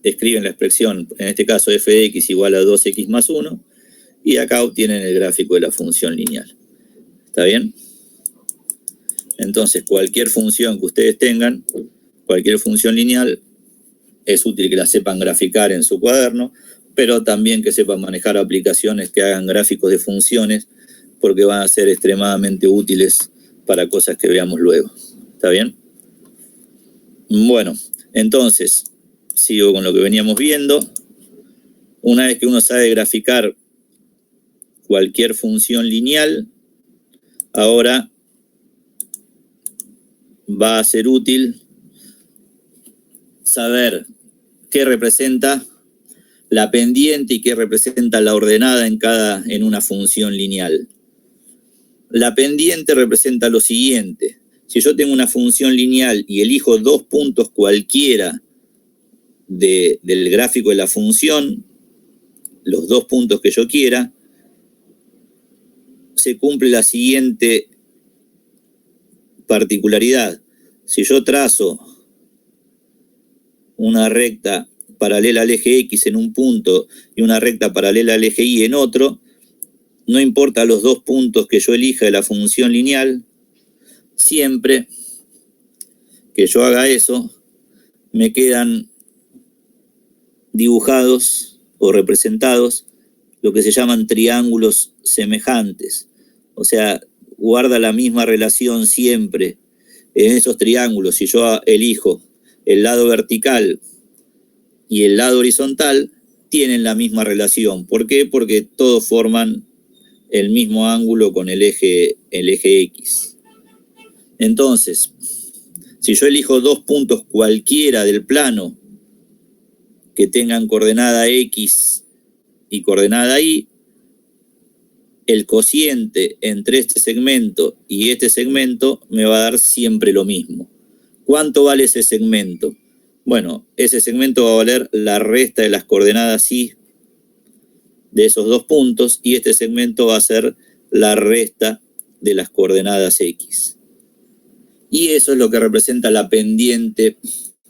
escriben la expresión, en este caso f de x igual a 2x más 1, y acá obtienen el gráfico de la función lineal. ¿Está bien? Entonces, cualquier función que ustedes tengan, cualquier función lineal, es útil que la sepan graficar en su cuaderno, pero también que sepan manejar aplicaciones que hagan gráficos de funciones, porque van a ser extremadamente útiles para cosas que veamos luego. ¿Está bien? Bueno, entonces, sigo con lo que veníamos viendo. Una vez que uno sabe graficar cualquier función lineal, ahora va a ser útil saber qué representa la pendiente y qué representa la ordenada en una función lineal. La pendiente representa lo siguiente. Si yo tengo una función lineal y elijo dos puntos cualquiera del gráfico de la función, los dos puntos que yo quiera, se cumple la siguiente particularidad. Si yo trazo una recta paralela al eje X en un punto y una recta paralela al eje Y en otro, no importa los dos puntos que yo elija de la función lineal, siempre que yo haga eso, me quedan dibujados o representados lo que se llaman triángulos semejantes. O sea, guarda la misma relación siempre en esos triángulos. Si yo elijo el lado vertical y el lado horizontal, tienen la misma relación. ¿Por qué? Porque todos forman el mismo ángulo con el eje X. Entonces, si yo elijo dos puntos cualquiera del plano que tengan coordenada X y coordenada Y, el cociente entre este segmento y este segmento me va a dar siempre lo mismo. ¿Cuánto vale ese segmento? Bueno, ese segmento va a valer la resta de las coordenadas Y de esos dos puntos, y este segmento va a ser la resta de las coordenadas X. Y eso es lo que representa la pendiente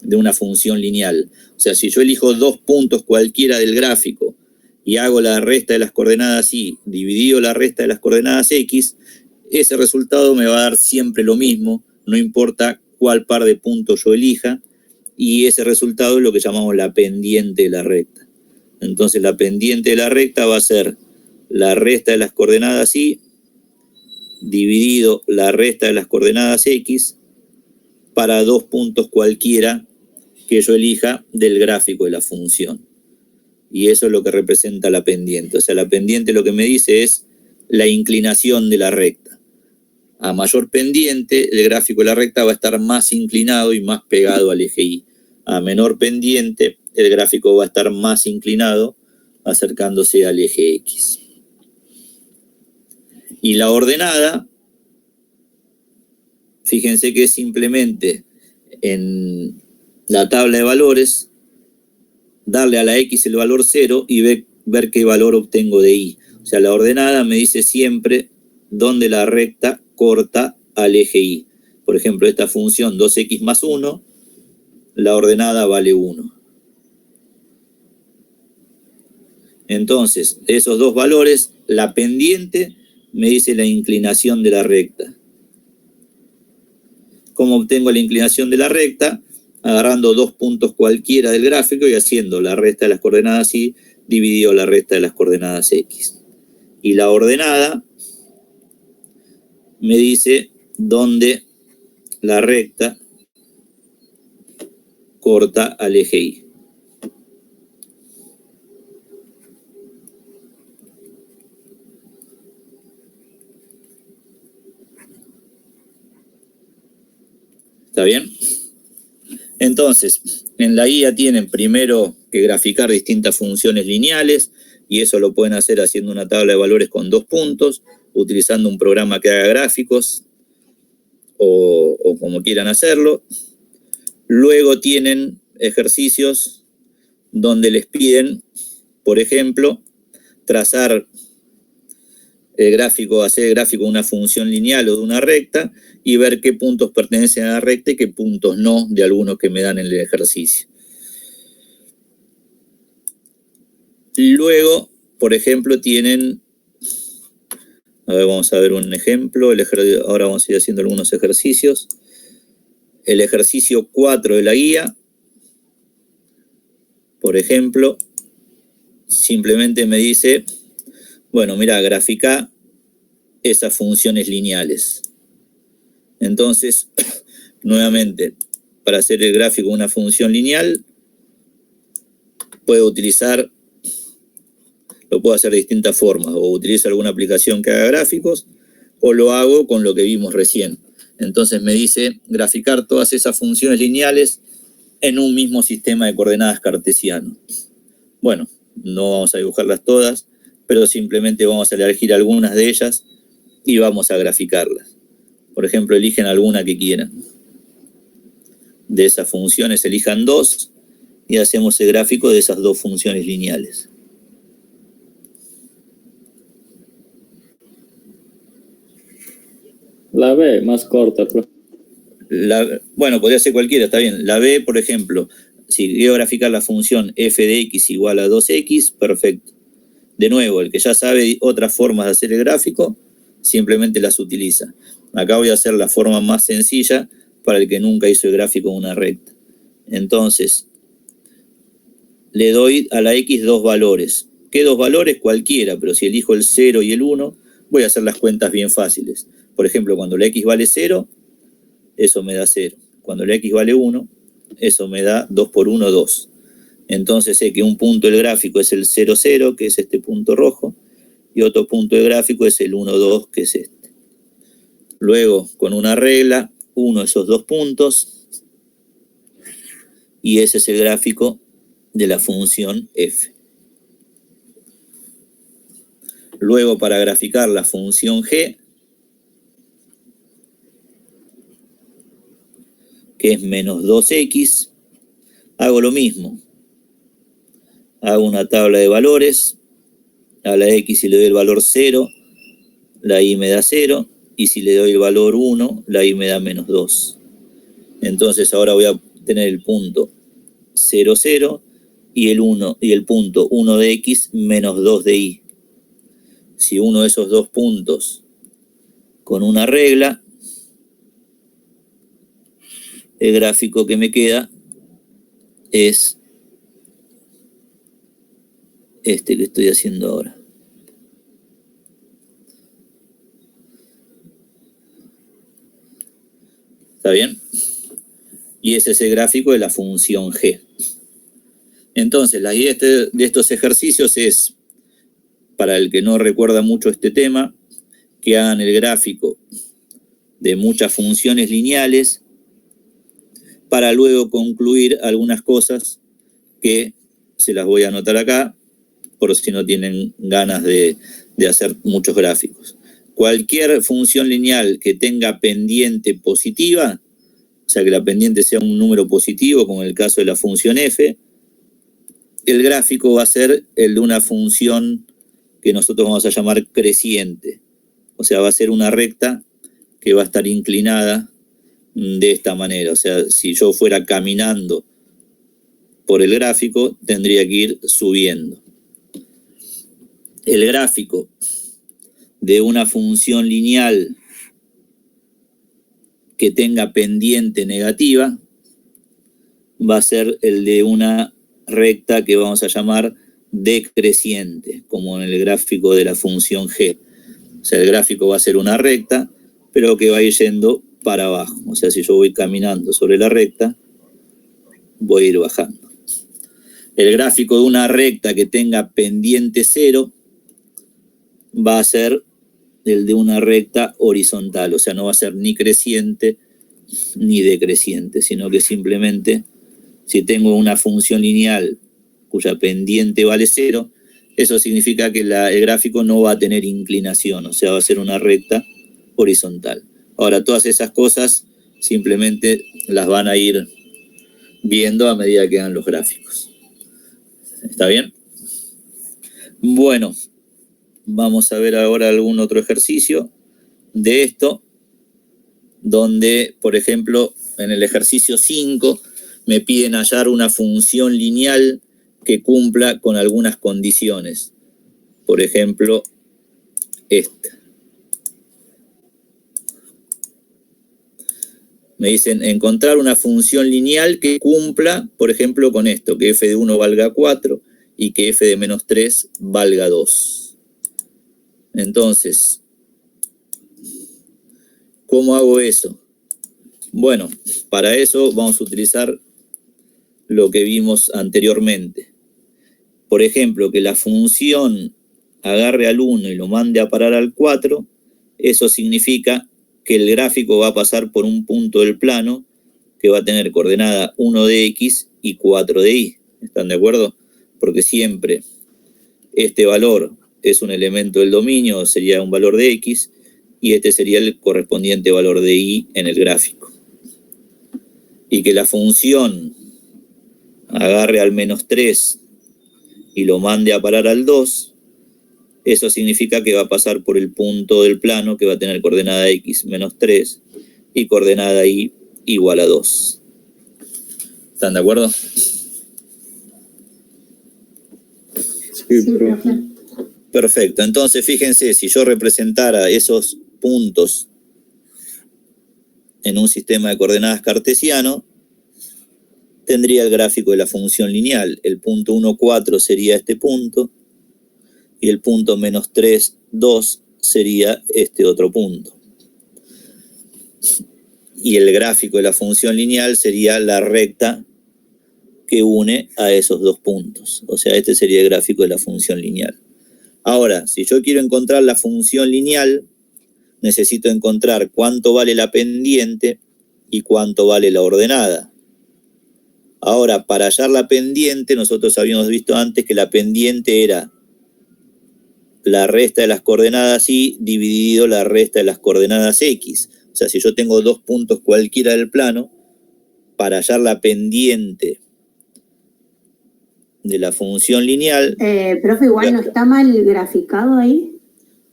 de una función lineal. O sea, si yo elijo dos puntos cualquiera del gráfico y hago la resta de las coordenadas Y, dividido la resta de las coordenadas X, ese resultado me va a dar siempre lo mismo, no importa cuál par de puntos yo elija, y ese resultado es lo que llamamos la pendiente de la recta. Entonces la pendiente de la recta va a ser la resta de las coordenadas y dividido la resta de las coordenadas x para 2 puntos cualquiera que yo elija del gráfico de la función. Y eso es lo que representa la pendiente. O sea, la pendiente lo que me dice es la inclinación de la recta. A mayor pendiente, el gráfico de la recta va a estar más inclinado y más pegado al eje Y. A menor pendiente, el gráfico va a estar más inclinado, acercándose al eje X. Y la ordenada, fíjense que es simplemente en la tabla de valores, darle a la X el valor 0 y ver qué valor obtengo de Y. O sea, la ordenada me dice siempre dónde la recta corta al eje Y. Por ejemplo, esta función 2x más 1, la ordenada vale 1. Entonces, esos dos valores, la pendiente me dice la inclinación de la recta. ¿Cómo obtengo la inclinación de la recta? Agarrando 2 puntos cualquiera del gráfico y haciendo la resta de las coordenadas Y dividido la resta de las coordenadas X. Y la ordenada me dice dónde la recta corta al eje Y. ¿Está bien? Entonces, en la guía tienen primero que graficar distintas funciones lineales, y eso lo pueden hacer haciendo una tabla de valores con 2 puntos, utilizando un programa que haga gráficos, o como quieran hacerlo. Luego tienen ejercicios donde les piden, por ejemplo, trazar el gráfico, hacer el gráfico de una función lineal o de una recta y ver qué puntos pertenecen a la recta y qué puntos no de algunos que me dan en el ejercicio. Luego, por ejemplo, tienen, a ver, vamos a ver un ejemplo, ahora vamos a ir haciendo algunos ejercicios. El ejercicio 4 de la guía, por ejemplo, simplemente me dice, bueno, mira, grafica esas funciones lineales. Entonces, nuevamente, para hacer el gráfico de una función lineal, lo puedo hacer de distintas formas, o utilizo alguna aplicación que haga gráficos, o lo hago con lo que vimos recién. Entonces me dice graficar todas esas funciones lineales en un mismo sistema de coordenadas cartesiano. Bueno, no vamos a dibujarlas todas, pero simplemente vamos a elegir algunas de ellas y vamos a graficarlas. Por ejemplo, eligen alguna que quieran. De esas funciones elijan 2 y hacemos el gráfico de esas 2 funciones lineales. La B, más corta, profe. Bueno, podría ser cualquiera, está bien. La B, por ejemplo, si quiero graficar la función f de x igual a 2x, perfecto. De nuevo, el que ya sabe otras formas de hacer el gráfico, simplemente las utiliza. Acá voy a hacer la forma más sencilla para el que nunca hizo el gráfico en una recta. Entonces, le doy a la x 2 valores. ¿Qué 2 valores? Cualquiera, pero si elijo el 0 y el 1, voy a hacer las cuentas bien fáciles. Por ejemplo, cuando la x vale 0, eso me da 0. Cuando la x vale 1, eso me da 2 por 1, 2. Entonces sé que un punto del gráfico es el 0, 0, que es este punto rojo, y otro punto del gráfico es el 1, 2, que es este. Luego, con una regla, uno de esos 2 puntos, y ese es el gráfico de la función f. Luego, para graficar la función g, que es menos 2x, hago lo mismo. Hago una tabla de valores, a la x si le doy el valor 0, la y me da 0, y si le doy el valor 1, la y me da menos 2. Entonces ahora voy a tener el punto 0, 0, y el punto 1 de x menos 2 de y. Si uno de esos 2 puntos con una regla, el gráfico que me queda es este que estoy haciendo ahora. ¿Está bien? Y ese es el gráfico de la función g. Entonces, la idea de estos ejercicios es, para el que no recuerda mucho este tema, que hagan el gráfico de muchas funciones lineales para luego concluir algunas cosas que se las voy a anotar acá, por si no tienen ganas de hacer muchos gráficos. Cualquier función lineal que tenga pendiente positiva, o sea que la pendiente sea un número positivo, como en el caso de la función f, el gráfico va a ser el de una función que nosotros vamos a llamar creciente. O sea, va a ser una recta que va a estar inclinada de esta manera. O sea, si yo fuera caminando por el gráfico, tendría que ir subiendo. El gráfico de una función lineal que tenga pendiente negativa va a ser el de una recta que vamos a llamar decreciente, como en el gráfico de la función g. O sea, el gráfico va a ser una recta, pero que va a ir yendo para abajo. O sea, si yo voy caminando sobre la recta, voy a ir bajando. El gráfico de una recta que tenga pendiente cero va a ser el de una recta horizontal. O sea, no va a ser ni creciente ni decreciente, sino que simplemente, si tengo una función lineal cuya pendiente vale 0, eso significa que el gráfico no va a tener inclinación, o sea, va a ser una recta horizontal. Ahora, todas esas cosas simplemente las van a ir viendo a medida que hagan los gráficos. ¿Está bien? Bueno, vamos a ver ahora algún otro ejercicio de esto, donde, por ejemplo, en el ejercicio 5 me piden hallar una función lineal que cumpla con algunas condiciones. Por ejemplo, esta. Me dicen encontrar una función lineal que cumpla, por ejemplo, con esto, que f de 1 valga 4 y que f de menos 3 valga 2. Entonces, ¿cómo hago eso? Bueno, para eso vamos a utilizar lo que vimos anteriormente. Por ejemplo, que la función agarre al 1 y lo mande a parar al 4, eso significa que el gráfico va a pasar por un punto del plano que va a tener coordenada 1 de x y 4 de y. ¿Están de acuerdo? Porque siempre este valor es un elemento del dominio, sería un valor de x, y este sería el correspondiente valor de y en el gráfico. Y que la función agarre al menos 3 y lo mande a parar al 2, eso significa que va a pasar por el punto del plano que va a tener coordenada x menos 3 y coordenada y igual a 2. ¿Están de acuerdo? Sí, profe. Perfecto. Entonces, fíjense, si yo representara esos puntos en un sistema de coordenadas cartesiano, tendría el gráfico de la función lineal. El punto 1, 4 sería este punto, y el punto menos 3, 2 sería este otro punto. Y el gráfico de la función lineal sería la recta que une a esos dos puntos. O sea, este sería el gráfico de la función lineal. Ahora, si yo quiero encontrar la función lineal, necesito encontrar cuánto vale la pendiente y cuánto vale la ordenada. Ahora, para hallar la pendiente, nosotros habíamos visto antes que la pendiente era la resta de las coordenadas y dividido la resta de las coordenadas x. O sea, si yo tengo dos puntos cualquiera del plano, para hallar la pendiente de la función lineal... Profe, igual no está mal graficado ahí.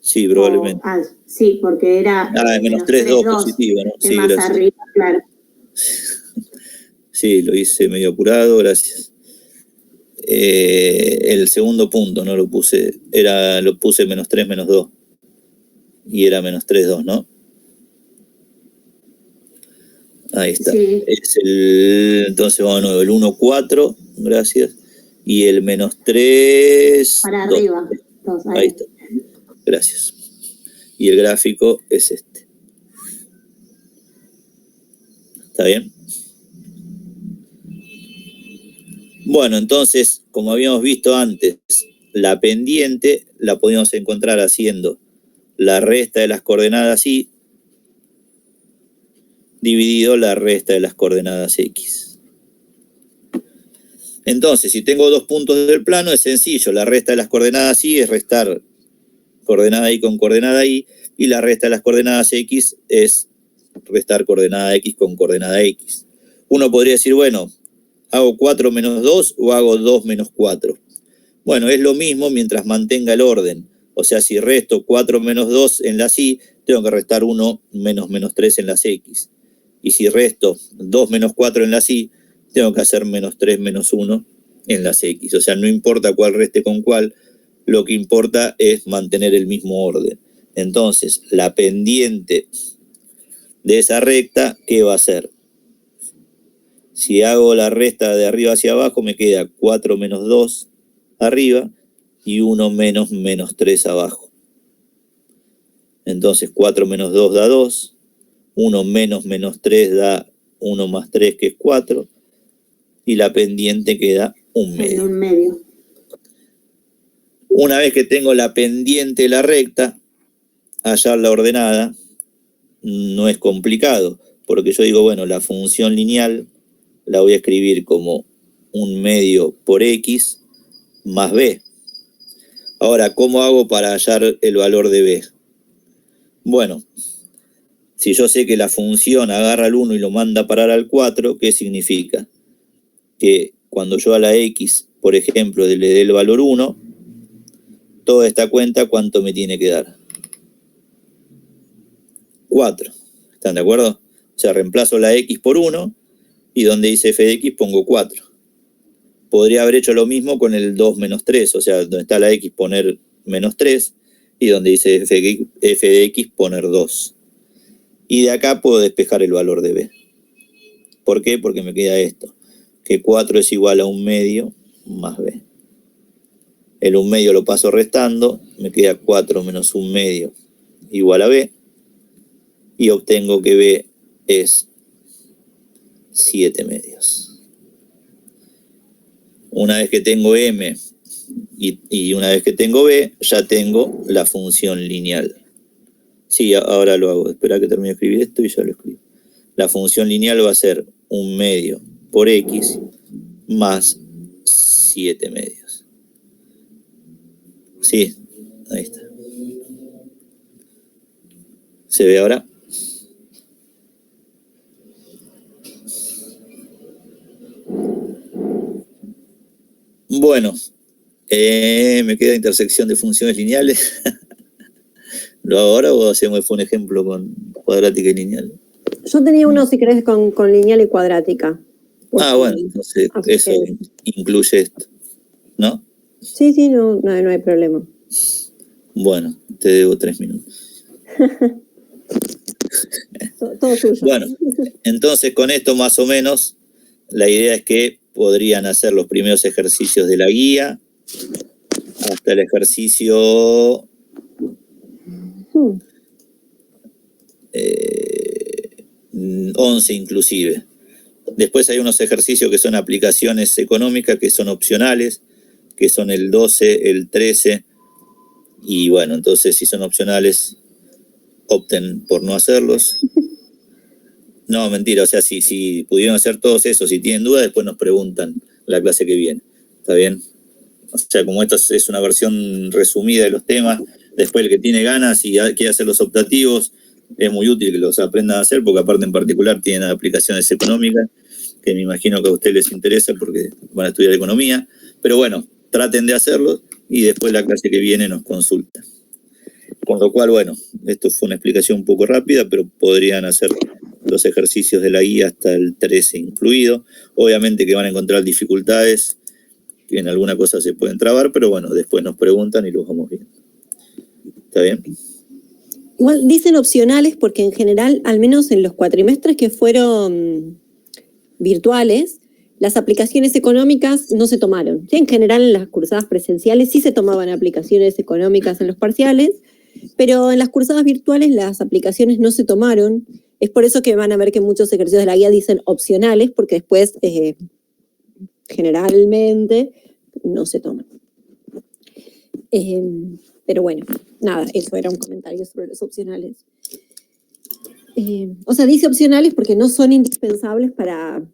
Sí, probablemente. Sí, porque era... menos 3, 2 positivo, ¿no? Sí, más gracias. arriba, claro. Sí, lo hice medio apurado, gracias. El segundo punto no lo puse, lo puse menos 3, menos 2. Y era menos 3, 2, ¿no? Ahí está. Sí. Es entonces, bueno, el 1, 4, gracias. Y el menos 3. Para 2. arriba. Dos, Ahí está. Gracias. Y el gráfico es este. ¿Está bien? Bueno, entonces, como habíamos visto antes, la pendiente la podíamos encontrar haciendo la resta de las coordenadas y dividido la resta de las coordenadas x. Entonces, si tengo dos puntos del plano, es sencillo. La resta de las coordenadas y es restar coordenada y con coordenada y la resta de las coordenadas x es restar coordenada x con coordenada x. Uno podría decir, bueno, ¿hago 4 menos 2 o hago 2 menos 4? Bueno, es lo mismo mientras mantenga el orden. O sea, si resto 4 menos 2 en las y, tengo que restar 1 menos menos 3 en las x. Y si resto 2 menos 4 en las y, tengo que hacer menos 3 menos 1 en las x. O sea, no importa cuál reste con cuál, lo que importa es mantener el mismo orden. Entonces, la pendiente de esa recta, ¿qué va a ser? Si hago la resta de arriba hacia abajo, me queda 4 menos 2 arriba y 1 menos menos 3 abajo. Entonces, 4 menos 2 da 2. 1 menos menos 3 da 1 más 3, que es 4. Y la pendiente queda 1 medio. En un medio. Una vez que tengo la pendiente de la recta, hallar la ordenada no es complicado, porque yo digo, bueno, la función lineal la voy a escribir como 1 medio por x más b. Ahora, ¿cómo hago para hallar el valor de b? Bueno, si yo sé que la función agarra al 1 y lo manda a parar al 4, ¿qué significa? Que cuando yo a la x, por ejemplo, le dé el valor 1, toda esta cuenta, ¿cuánto me tiene que dar? 4. ¿Están de acuerdo? O sea, reemplazo la x por 1 y donde dice f de x pongo 4. Podría haber hecho lo mismo con el 2 menos 3, o sea, donde está la x poner menos 3 y donde dice f de x poner 2. Y de acá puedo despejar el valor de b. ¿Por qué? Porque me queda esto, que 4 es igual a 1 medio más b. El 1 medio lo paso restando, me queda 4 menos 1 medio igual a b, y obtengo que b es 7 medios. Una vez que tengo m y una vez que tengo b, ya tengo la función lineal. Sí, ahora lo hago. Espera que termine de escribir esto y ya lo escribo. La función lineal va a ser 1 medio por x más 7 medios. Sí, ahí está. ¿Se ve ahora? Bueno, me queda intersección de funciones lineales. ¿Lo hago ahora o hacemos un ejemplo con cuadrática y lineal? Yo tenía uno, si querés, con lineal y cuadrática. Bueno, entonces eso incluye esto, ¿no? Sí, no hay problema. Bueno, te debo 3 minutos. Todo suyo. Bueno, entonces con esto más o menos, la idea es que podrían hacer los primeros ejercicios de la guía hasta el ejercicio 11 inclusive. Después hay unos ejercicios que son aplicaciones económicas, que son opcionales, que son el 12, el 13, y bueno, entonces si son opcionales, opten por no hacerlos. No, mentira, o sea, si pudieron hacer todos esos, si tienen dudas, después nos preguntan la clase que viene. ¿Está bien? O sea, como esto es una versión resumida de los temas, después el que tiene ganas y quiere hacer los optativos, es muy útil que los aprendan a hacer, porque aparte en particular tienen aplicaciones económicas, que me imagino que a ustedes les interesa porque van a estudiar economía. Pero bueno, traten de hacerlo y después la clase que viene nos consultan. Con lo cual, bueno, esto fue una explicación un poco rápida, pero podrían hacer los ejercicios de la guía hasta el 13 incluido. Obviamente que van a encontrar dificultades, que en alguna cosa se pueden trabar, pero bueno, después nos preguntan y los vamos viendo. ¿Está bien? Igual dicen opcionales porque en general, al menos en los cuatrimestres que fueron virtuales, las aplicaciones económicas no se tomaron. ¿Sí? En general en las cursadas presenciales sí se tomaban aplicaciones económicas en los parciales, pero en las cursadas virtuales las aplicaciones no se tomaron. Es por eso que van a ver que muchos ejercicios de la guía dicen opcionales, porque después generalmente no se toman. Pero bueno, nada, eso era un comentario sobre los opcionales. O sea, dice opcionales porque no son indispensables para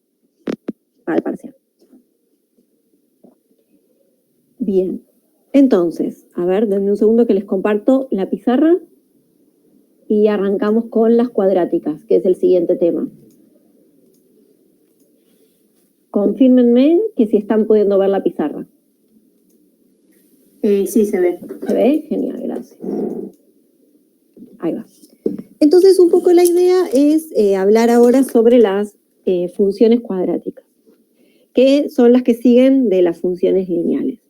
el parcial. Bien, entonces, a ver, denme un segundo que les comparto la pizarra y arrancamos con las cuadráticas, que es el siguiente tema. Confírmenme que si están pudiendo ver la pizarra. Sí, se ve. ¿Se ve? Genial, gracias. Ahí va. Entonces, un poco la idea es hablar ahora sobre las funciones cuadráticas, que son las que siguen de las funciones lineales.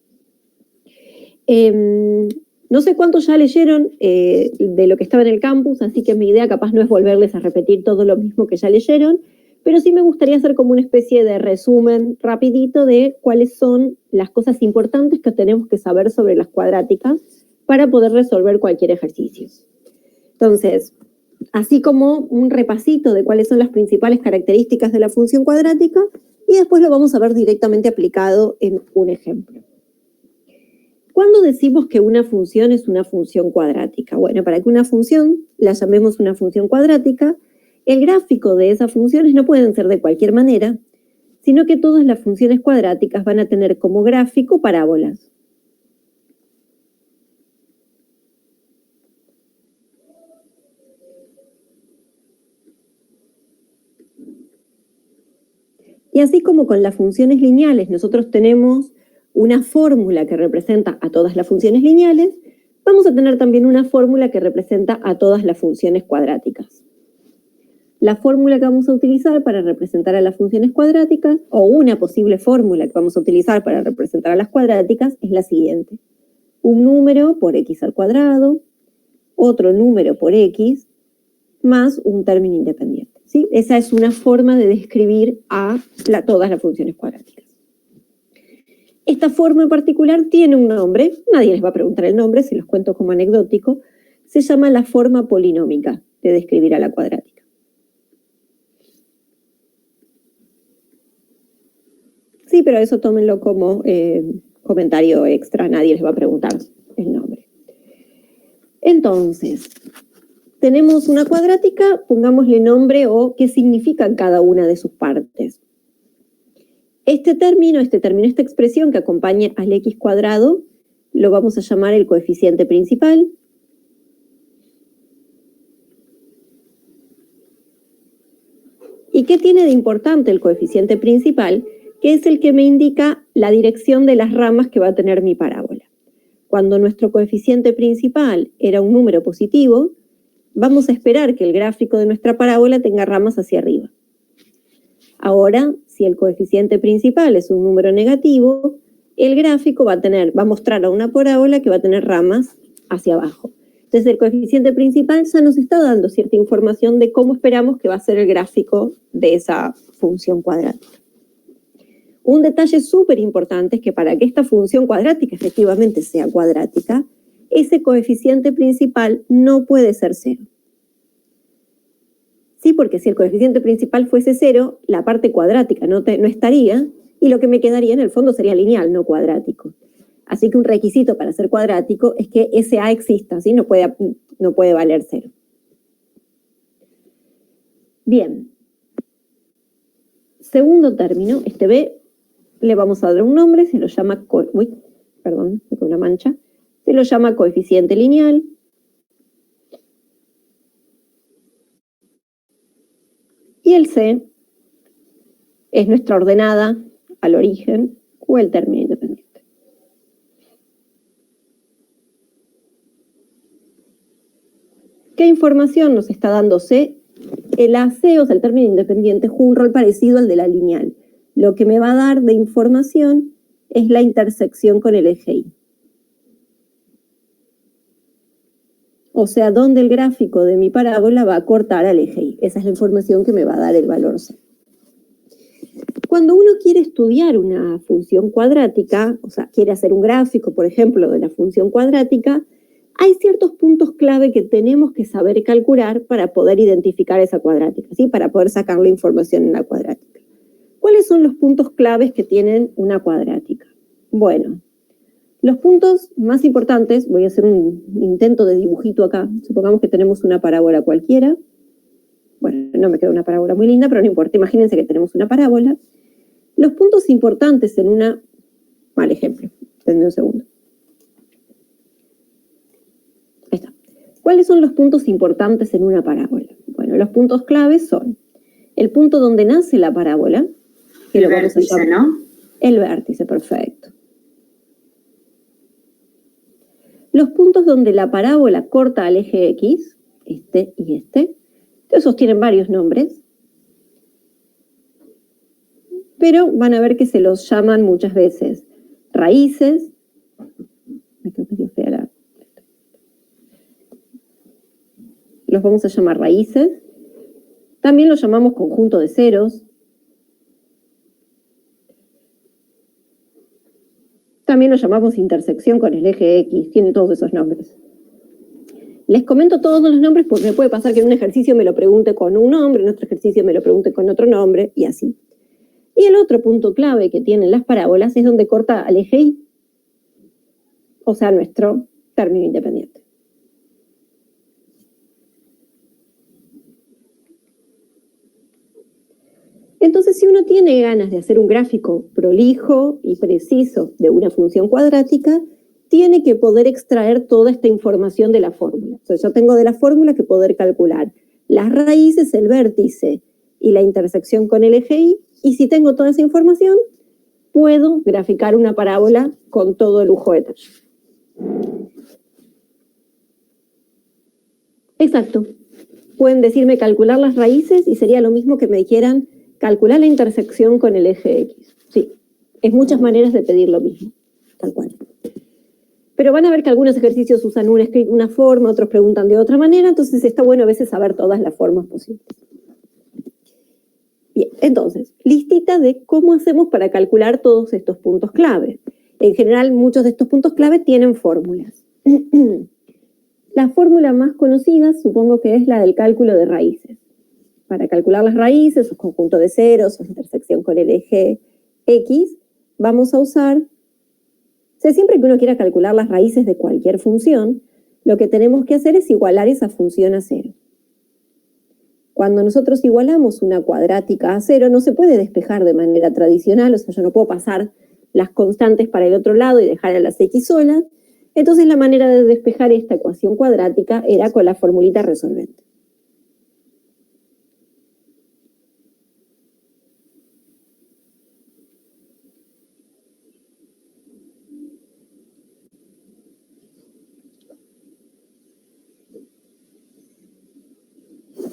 No sé cuántos ya leyeron de lo que estaba en el campus, así que mi idea capaz no es volverles a repetir todo lo mismo que ya leyeron, pero sí me gustaría hacer como una especie de resumen rapidito de cuáles son las cosas importantes que tenemos que saber sobre las cuadráticas para poder resolver cualquier ejercicio. Entonces, así como un repasito de cuáles son las principales características de la función cuadrática y después lo vamos a ver directamente aplicado en un ejemplo. ¿Cuándo decimos que una función es una función cuadrática? Bueno, para que una función la llamemos una función cuadrática, el gráfico de esas funciones no pueden ser de cualquier manera, sino que todas las funciones cuadráticas van a tener como gráfico parábolas. Y así como con las funciones lineales nosotros tenemos una fórmula que representa a todas las funciones lineales, vamos a tener también una fórmula que representa a todas las funciones cuadráticas. La fórmula que vamos a utilizar para representar a las funciones cuadráticas, o una posible fórmula que vamos a utilizar para representar a las cuadráticas, es la siguiente. Un número por x al cuadrado, otro número por x, más un término independiente. ¿Sí? Esa es una forma de describir a todas las funciones cuadráticas. Esta forma en particular tiene un nombre, nadie les va a preguntar el nombre, se los cuento como anecdótico, se llama la forma polinómica de describir a la cuadrática. Sí, pero eso tómenlo como comentario extra, nadie les va a preguntar el nombre. Entonces, tenemos una cuadrática, pongámosle nombre o qué significan cada una de sus partes. Esta expresión que acompaña al x cuadrado, lo vamos a llamar el coeficiente principal. ¿Y qué tiene de importante el coeficiente principal? Que es el que me indica la dirección de las ramas que va a tener mi parábola. Cuando nuestro coeficiente principal era un número positivo, vamos a esperar que el gráfico de nuestra parábola tenga ramas hacia arriba. Ahora, si el coeficiente principal es un número negativo, el gráfico va a mostrar a una parábola que va a tener ramas hacia abajo. Entonces, el coeficiente principal ya nos está dando cierta información de cómo esperamos que va a ser el gráfico de esa función cuadrática. Un detalle súper importante es que para que esta función cuadrática efectivamente sea cuadrática, ese coeficiente principal no puede ser 0. Sí, porque si el coeficiente principal fuese 0, la parte cuadrática no estaría, y lo que me quedaría en el fondo sería lineal, no cuadrático. Así que un requisito para ser cuadrático es que ese A exista, ¿sí? No puede valer 0. Bien. Segundo término, este B, le vamos a dar un nombre, se lo llama, una mancha, se lo llama coeficiente lineal. Y el C es nuestra ordenada al origen o el término independiente. ¿Qué información nos está dando C? El AC, o sea, el término independiente, juega un rol parecido al de la lineal. Lo que me va a dar de información es la intersección con el eje Y. O sea, dónde el gráfico de mi parábola va a cortar al eje Y. Esa es la información que me va a dar el valor C. Cuando uno quiere estudiar una función cuadrática, o sea, quiere hacer un gráfico, por ejemplo, de la función cuadrática, hay ciertos puntos clave que tenemos que saber calcular para poder identificar esa cuadrática, ¿sí? Para poder sacar la información en la cuadrática. ¿Cuáles son los puntos claves que tienen una cuadrática? Bueno, los puntos más importantes, voy a hacer un intento de dibujito acá, supongamos que tenemos una parábola cualquiera. Bueno, no me queda una parábola muy linda, pero no importa, imagínense que tenemos una parábola. Los puntos importantes en una... Mal ejemplo, denme un segundo. Ahí está. ¿Cuáles son los puntos importantes en una parábola? Bueno, los puntos claves son el punto donde nace la parábola, que El lo vamos a vértice, llamar ¿no? el vértice, perfecto. Los puntos donde la parábola corta al eje X, este y este, esos tienen varios nombres, pero van a ver que se los llaman muchas veces raíces. Me quedó medio fea la... Los vamos a llamar raíces. También los llamamos conjunto de ceros. También los llamamos intersección con el eje X. Tiene todos esos nombres. Les comento todos los nombres porque me puede pasar que en un ejercicio me lo pregunte con un nombre, en otro ejercicio me lo pregunte con otro nombre, y así. Y el otro punto clave que tienen las parábolas es donde corta al eje Y, o sea, nuestro término independiente. Entonces, si uno tiene ganas de hacer un gráfico prolijo y preciso de una función cuadrática, tiene que poder extraer toda esta información de la fórmula. Entonces, yo tengo de la fórmula que poder calcular las raíces, el vértice y la intersección con el eje Y, y si tengo toda esa información, puedo graficar una parábola con todo el lujo de detalle. Exacto. Pueden decirme calcular las raíces y sería lo mismo que me dijeran calcular la intersección con el eje X. Sí, es muchas maneras de pedir lo mismo, tal cual. Pero van a ver que algunos ejercicios usan una forma, otros preguntan de otra manera, entonces está bueno a veces saber todas las formas posibles. Bien, entonces, listita de cómo hacemos para calcular todos estos puntos clave. En general, muchos de estos puntos clave tienen fórmulas. La fórmula más conocida, supongo que es la del cálculo de raíces. Para calcular las raíces, su conjunto de ceros, su intersección con el eje X, vamos a usar... O sea, siempre que uno quiera calcular las raíces de cualquier función, lo que tenemos que hacer es igualar esa función a cero. Cuando nosotros igualamos una cuadrática a cero, no se puede despejar de manera tradicional, o sea, yo no puedo pasar las constantes para el otro lado y dejar a las X solas. Entonces la manera de despejar esta ecuación cuadrática era con la formulita resolvente.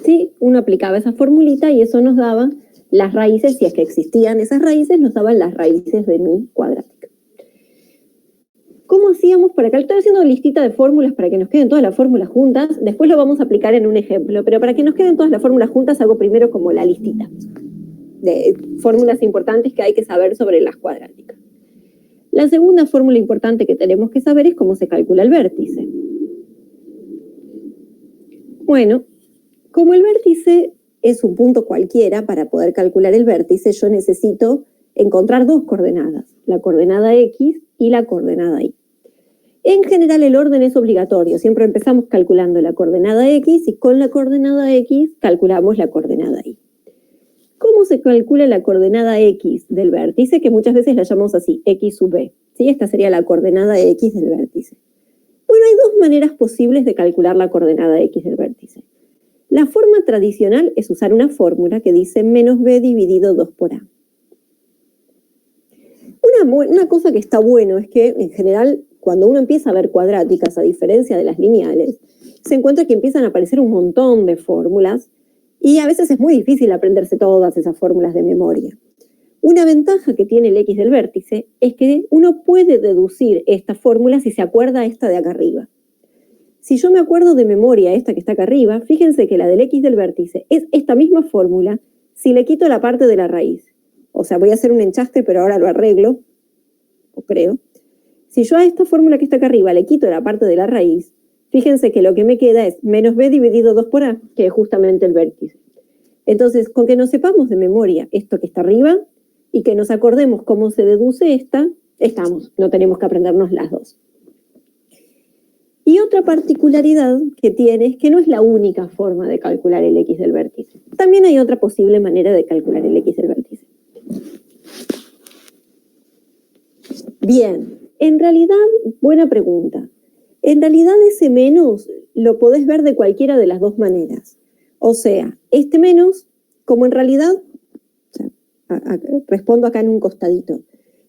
Sí, uno aplicaba esa formulita y eso nos daba las raíces, si es que existían esas raíces, nos daban las raíces de mi cuadrática. ¿Cómo hacíamos para calcular? Estoy haciendo listita de fórmulas para que nos queden todas las fórmulas juntas. Después lo vamos a aplicar en un ejemplo, pero para que nos queden todas las fórmulas juntas hago primero como la listita de fórmulas importantes que hay que saber sobre las cuadráticas. La segunda fórmula importante que tenemos que saber es cómo se calcula el vértice. Bueno, como el vértice es un punto cualquiera, para poder calcular el vértice yo necesito encontrar dos coordenadas, la coordenada X y la coordenada Y. En general el orden es obligatorio, siempre empezamos calculando la coordenada X y con la coordenada X calculamos la coordenada Y. ¿Cómo se calcula la coordenada X del vértice? Que muchas veces la llamamos así, X sub B. ¿Sí? Esta sería la coordenada X del vértice. Bueno, hay dos maneras posibles de calcular la coordenada X del vértice. La forma tradicional es usar una fórmula que dice menos b dividido 2 por a. Una cosa que está bueno es que, en general, cuando uno empieza a ver cuadráticas, a diferencia de las lineales, se encuentra que empiezan a aparecer un montón de fórmulas y a veces es muy difícil aprenderse todas esas fórmulas de memoria. Una ventaja que tiene el X del vértice es que uno puede deducir esta fórmula si se acuerda esta de acá arriba. Si yo me acuerdo de memoria esta que está acá arriba, fíjense que la del X del vértice es esta misma fórmula si le quito la parte de la raíz. O sea, voy a hacer un enchaste, pero ahora lo arreglo, o creo. Si yo a esta fórmula que está acá arriba le quito la parte de la raíz, fíjense que lo que me queda es menos b dividido 2 por a, que es justamente el vértice. Entonces, con que nos sepamos de memoria esto que está arriba y que nos acordemos cómo se deduce esta, estamos, no tenemos que aprendernos las dos. Y otra particularidad que tiene es que no es la única forma de calcular el X del vértice. También hay otra posible manera de calcular el X del vértice. Bien, en realidad, buena pregunta. En realidad ese menos lo podés ver de cualquiera de las dos maneras. O sea, este menos, como en realidad, o sea, respondo acá en un costadito.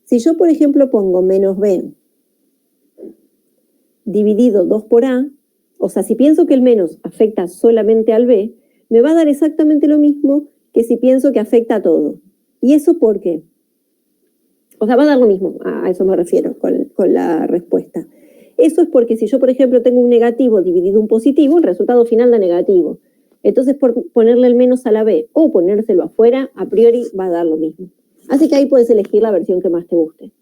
Si yo, por ejemplo, pongo menos b dividido 2 por a, o sea, si pienso que el menos afecta solamente al b, me va a dar exactamente lo mismo que si pienso que afecta a todo. ¿Y eso por qué? O sea, va a dar lo mismo, a eso me refiero con la respuesta. Eso es porque si yo, por ejemplo, tengo un negativo dividido un positivo, el resultado final da negativo. Entonces, por ponerle el menos a la b o ponérselo afuera, a priori va a dar lo mismo. Así que ahí puedes elegir la versión que más te guste.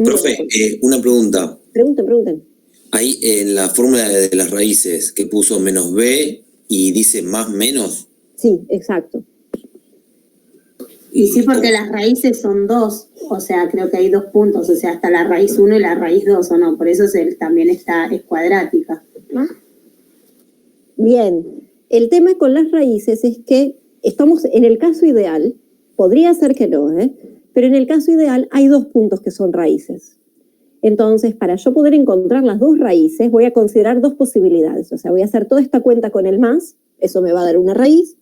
Profe, una pregunta. Pregunten. Ahí en la fórmula de las raíces que puso menos b y dice más menos. Sí, exacto. Y sí, porque las raíces son 2, o sea, creo que hay 2 puntos, o sea, hasta la raíz 1 y la raíz 2, ¿o no? Por eso también es cuadrática. Bien, el tema con las raíces es que estamos en el caso ideal, podría ser que no, pero en el caso ideal hay 2 puntos que son raíces. Entonces, para yo poder encontrar las 2 raíces, voy a considerar 2 posibilidades. O sea, voy a hacer toda esta cuenta con el más, eso me va a dar una raíz.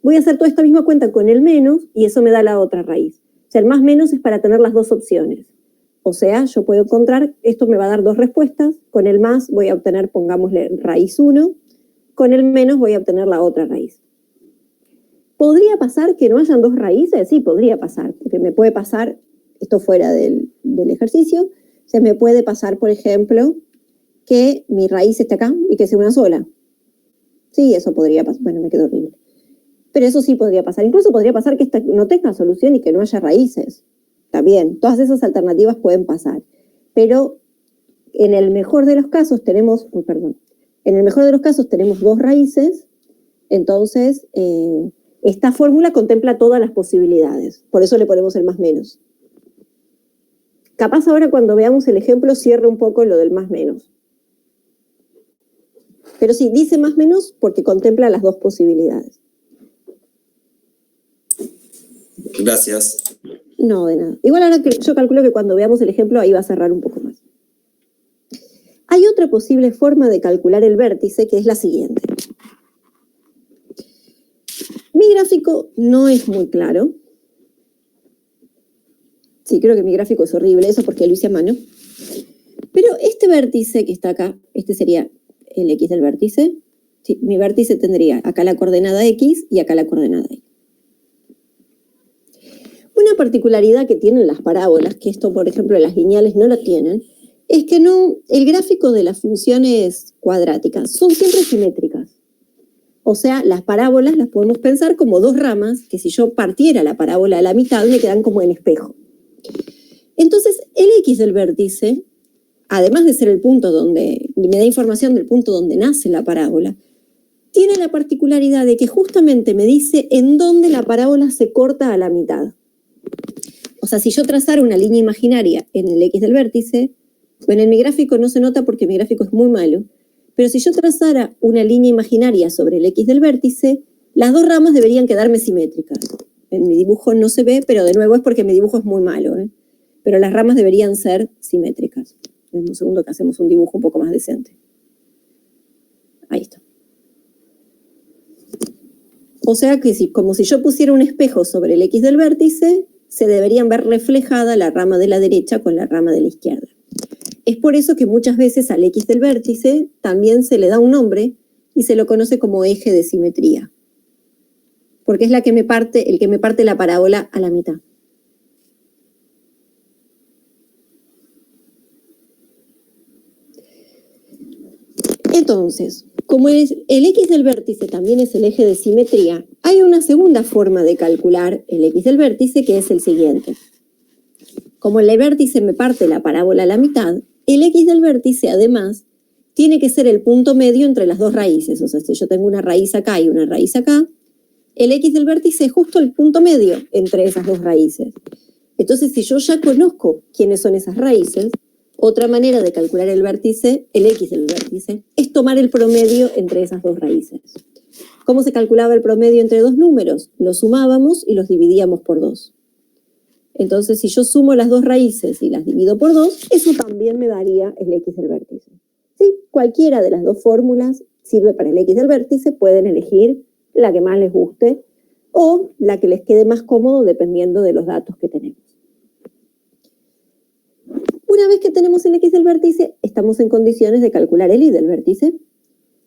Voy a hacer toda esta misma cuenta con el menos y eso me da la otra raíz. O sea, el más menos es para tener las 2 opciones. O sea, yo puedo encontrar, esto me va a dar 2 respuestas. Con el más voy a obtener, pongámosle, raíz 1. Con el menos voy a obtener la otra raíz. ¿Podría pasar que no hayan 2 raíces? Sí, podría pasar, porque me puede pasar, esto fuera del ejercicio, o sea, me puede pasar, por ejemplo, que mi raíz esté acá y que sea una sola. Sí, eso podría pasar. Bueno, me quedó horrible. Pero eso sí podría pasar. Incluso podría pasar que esta no tenga solución y que no haya raíces. También, todas esas alternativas pueden pasar. Pero en el mejor de los casos tenemos, en el mejor de los casos tenemos 2 raíces, entonces esta fórmula contempla todas las posibilidades. Por eso le ponemos el más menos. Capaz ahora cuando veamos el ejemplo cierre un poco lo del más menos. Pero sí, dice más menos porque contempla las 2 posibilidades. Gracias. No, de nada. Igual ahora que yo calculo que cuando veamos el ejemplo ahí va a cerrar un poco más. Hay otra posible forma de calcular el vértice que es la siguiente. Mi gráfico no es muy claro. Sí, creo que mi gráfico es horrible, eso porque lo hice a mano. Pero este vértice que está acá, este sería el X del vértice. Sí, mi vértice tendría acá la coordenada X y acá la coordenada Y. Una particularidad que tienen las parábolas, que esto, por ejemplo, las lineales no lo tienen, es que el gráfico de las funciones cuadráticas son siempre simétricas. O sea, las parábolas las podemos pensar como 2 ramas, que si yo partiera la parábola a la mitad, me quedan como en espejo. Entonces, el X del vértice, además de ser el punto donde me da información del punto donde nace la parábola, tiene la particularidad de que justamente me dice en dónde la parábola se corta a la mitad. O sea, si yo trazara una línea imaginaria en el X del vértice, bueno, en mi gráfico no se nota porque mi gráfico es muy malo, pero si yo trazara una línea imaginaria sobre el X del vértice, las 2 ramas deberían quedarme simétricas. En mi dibujo no se ve, pero de nuevo es porque mi dibujo es muy malo, pero las ramas deberían ser simétricas. En un segundo que hacemos un dibujo un poco más decente. Ahí está. O sea que como si yo pusiera un espejo sobre el X del vértice, se deberían ver reflejada la rama de la derecha con la rama de la izquierda. Es por eso que muchas veces al X del vértice también se le da un nombre y se lo conoce como eje de simetría. Porque es el que me parte la parábola a la mitad. Entonces, como el X del vértice también es el eje de simetría, hay una segunda forma de calcular el X del vértice que es el siguiente. Como el vértice me parte la parábola a la mitad, el X del vértice además tiene que ser el punto medio entre las dos raíces. O sea, si yo tengo una raíz acá y una raíz acá, el X del vértice es justo el punto medio entre esas dos raíces. Entonces, si yo ya conozco quiénes son esas raíces, otra manera de calcular el vértice, el X del vértice, es tomar el promedio entre esas dos raíces. ¿Cómo se calculaba el promedio entre dos números? Los sumábamos y los dividíamos por 2. Entonces, si yo sumo las dos raíces y las divido por 2, eso también me daría el X del vértice. ¿Sí? Cualquiera de las dos fórmulas sirve para el X del vértice, pueden elegir la que más les guste o la que les quede más cómodo dependiendo de los datos que tenemos. Una vez que tenemos el X del vértice, estamos en condiciones de calcular el Y del vértice.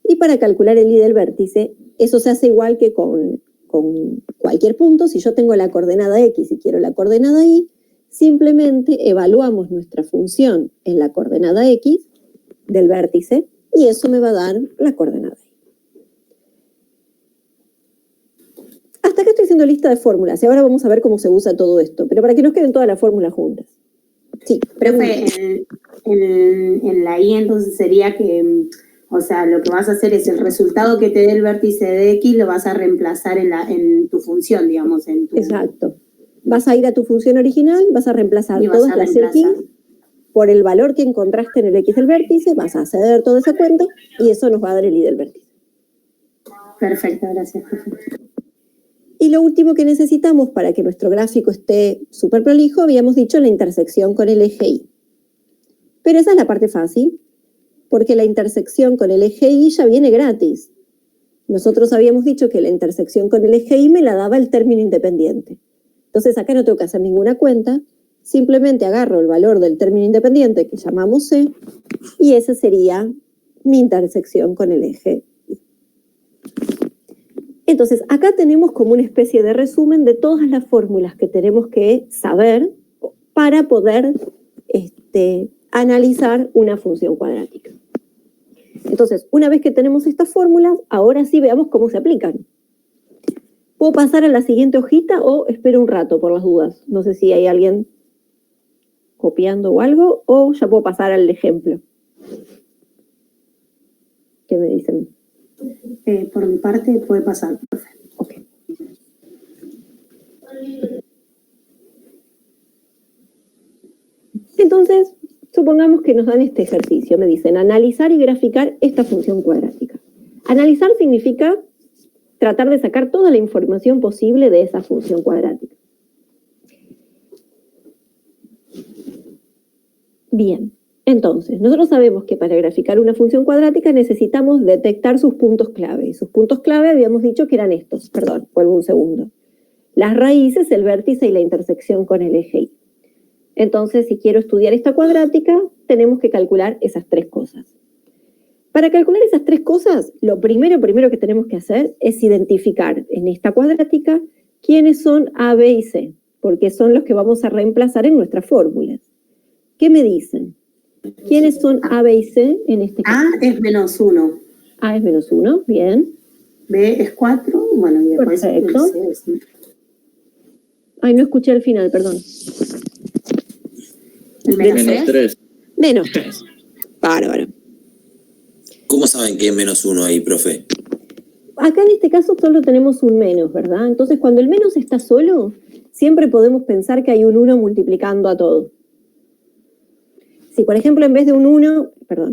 Y para calcular el Y del vértice, eso se hace igual que con cualquier punto. Si yo tengo la coordenada X y quiero la coordenada Y, simplemente evaluamos nuestra función en la coordenada X del vértice y eso me va a dar la coordenada Y. Hasta acá estoy haciendo lista de fórmulas y ahora vamos a ver cómo se usa todo esto, pero para que nos queden todas las fórmulas juntas. Sí, Profe, en la Y entonces sería que, o sea, lo que vas a hacer es el resultado que te dé el vértice de X lo vas a reemplazar en tu función, digamos. Exacto. Vas a ir a tu función original, vas a reemplazar todas las X por el valor que encontraste en el X del vértice, vas a hacer toda esa cuenta y eso nos va a dar el Y del vértice. Perfecto, gracias, profe. Y lo último que necesitamos para que nuestro gráfico esté súper prolijo, habíamos dicho la intersección con el eje Y. Pero esa es la parte fácil, porque la intersección con el eje Y ya viene gratis. Nosotros habíamos dicho que la intersección con el eje Y me la daba el término independiente. Entonces acá no tengo que hacer ninguna cuenta, simplemente agarro el valor del término independiente que llamamos C, y ese sería mi intersección con el eje Y. Entonces, acá tenemos como una especie de resumen de todas las fórmulas que tenemos que saber para poder analizar una función cuadrática. Entonces, una vez que tenemos estas fórmulas, ahora sí veamos cómo se aplican. ¿Puedo pasar a la siguiente hojita o espero un rato por las dudas? No sé si hay alguien copiando o algo, o ya puedo pasar al ejemplo. ¿Qué me dicen? Por mi parte puede pasar, profe. Ok. Entonces, supongamos que nos dan este ejercicio. Me dicen analizar y graficar esta función cuadrática. Analizar significa tratar de sacar toda la información posible de esa función cuadrática. Bien. Entonces, nosotros sabemos que para graficar una función cuadrática necesitamos detectar sus puntos clave. Y sus puntos clave habíamos dicho que eran estos. Perdón, vuelvo un segundo. Las raíces, el vértice y la intersección con el eje Y. Entonces, si quiero estudiar esta cuadrática, tenemos que calcular esas tres cosas. Para calcular esas tres cosas, lo primero que tenemos que hacer es identificar en esta cuadrática quiénes son A, B y C, porque son los que vamos a reemplazar en nuestras fórmulas. ¿Qué me dicen? ¿Quiénes son A, B y C en este caso? A es -1. A es -1, bien. B es 4, bueno, y después Perfecto. C es... Ay, no escuché el final, perdón. ¿El -3. -3. Bárbaro. ¿Cómo saben que es -1 ahí, profe? Acá en este caso solo tenemos un menos, ¿verdad? Entonces, cuando el menos está solo, siempre podemos pensar que hay un 1 multiplicando a todo. Si, por ejemplo, en vez de un 1,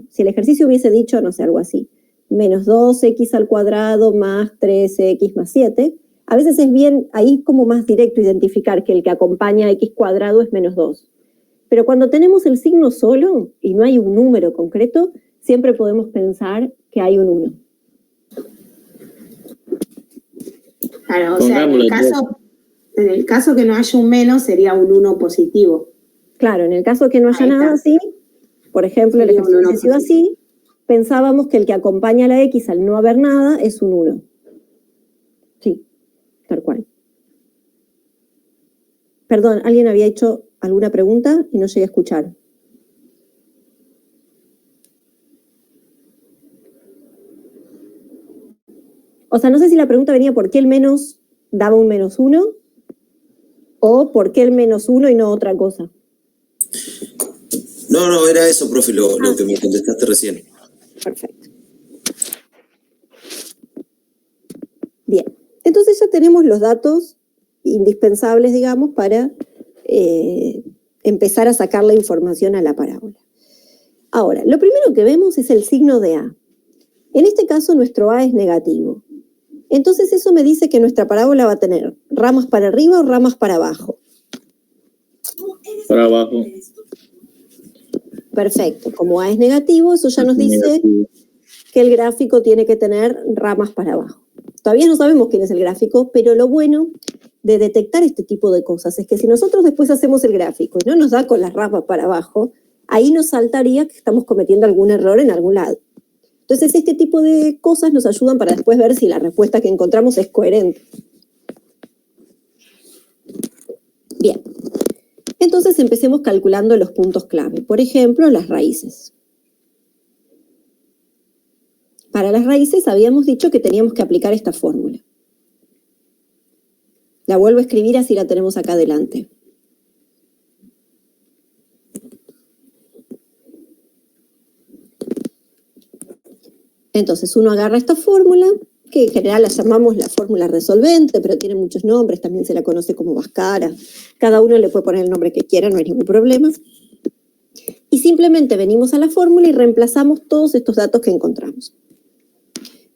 si el ejercicio hubiese dicho, no sé, algo así, -2x² más 3x más 7, a veces es bien, ahí como más directo identificar que el que acompaña a x² es -2. Pero cuando tenemos el signo solo y no hay un número concreto, siempre podemos pensar que hay un 1. Claro, o sea, en el caso que no haya un menos, sería un 1 positivo. Claro, en el caso que no haya nada así, por ejemplo, el ejercicio hubiese sido así, pensábamos que el que acompaña a la X al no haber nada es un 1. Sí, tal cual. Perdón, ¿alguien había hecho alguna pregunta y no llegué a escuchar? O sea, no sé si la pregunta venía por qué el menos daba un -1 o por qué el -1 y no otra cosa. No, era eso, profe, lo que me contestaste recién. Perfecto. Bien, entonces ya tenemos los datos indispensables, digamos, para empezar a sacar la información a la parábola. Ahora, lo primero que vemos es el signo de A. En este caso, nuestro A es negativo. Entonces eso me dice que nuestra parábola va a tener ramas para arriba o ramas para abajo. Para abajo. Perfecto. Como A es negativo, eso ya nos dice que el gráfico tiene que tener ramas para abajo. Todavía no sabemos quién es el gráfico, pero lo bueno de detectar este tipo de cosas es que si nosotros después hacemos el gráfico y no nos da con las ramas para abajo, ahí nos saltaría que estamos cometiendo algún error en algún lado. Entonces, este tipo de cosas nos ayudan para después ver si la respuesta que encontramos es coherente. Bien. Entonces, empecemos calculando los puntos clave. Por ejemplo, las raíces. Para las raíces habíamos dicho que teníamos que aplicar esta fórmula. La vuelvo a escribir así la tenemos acá adelante. Entonces uno agarra esta fórmula, que en general la llamamos la fórmula resolvente, pero tiene muchos nombres, también se la conoce como Bhaskara. Cada uno le puede poner el nombre que quiera, no hay ningún problema. Y simplemente venimos a la fórmula y reemplazamos todos estos datos que encontramos.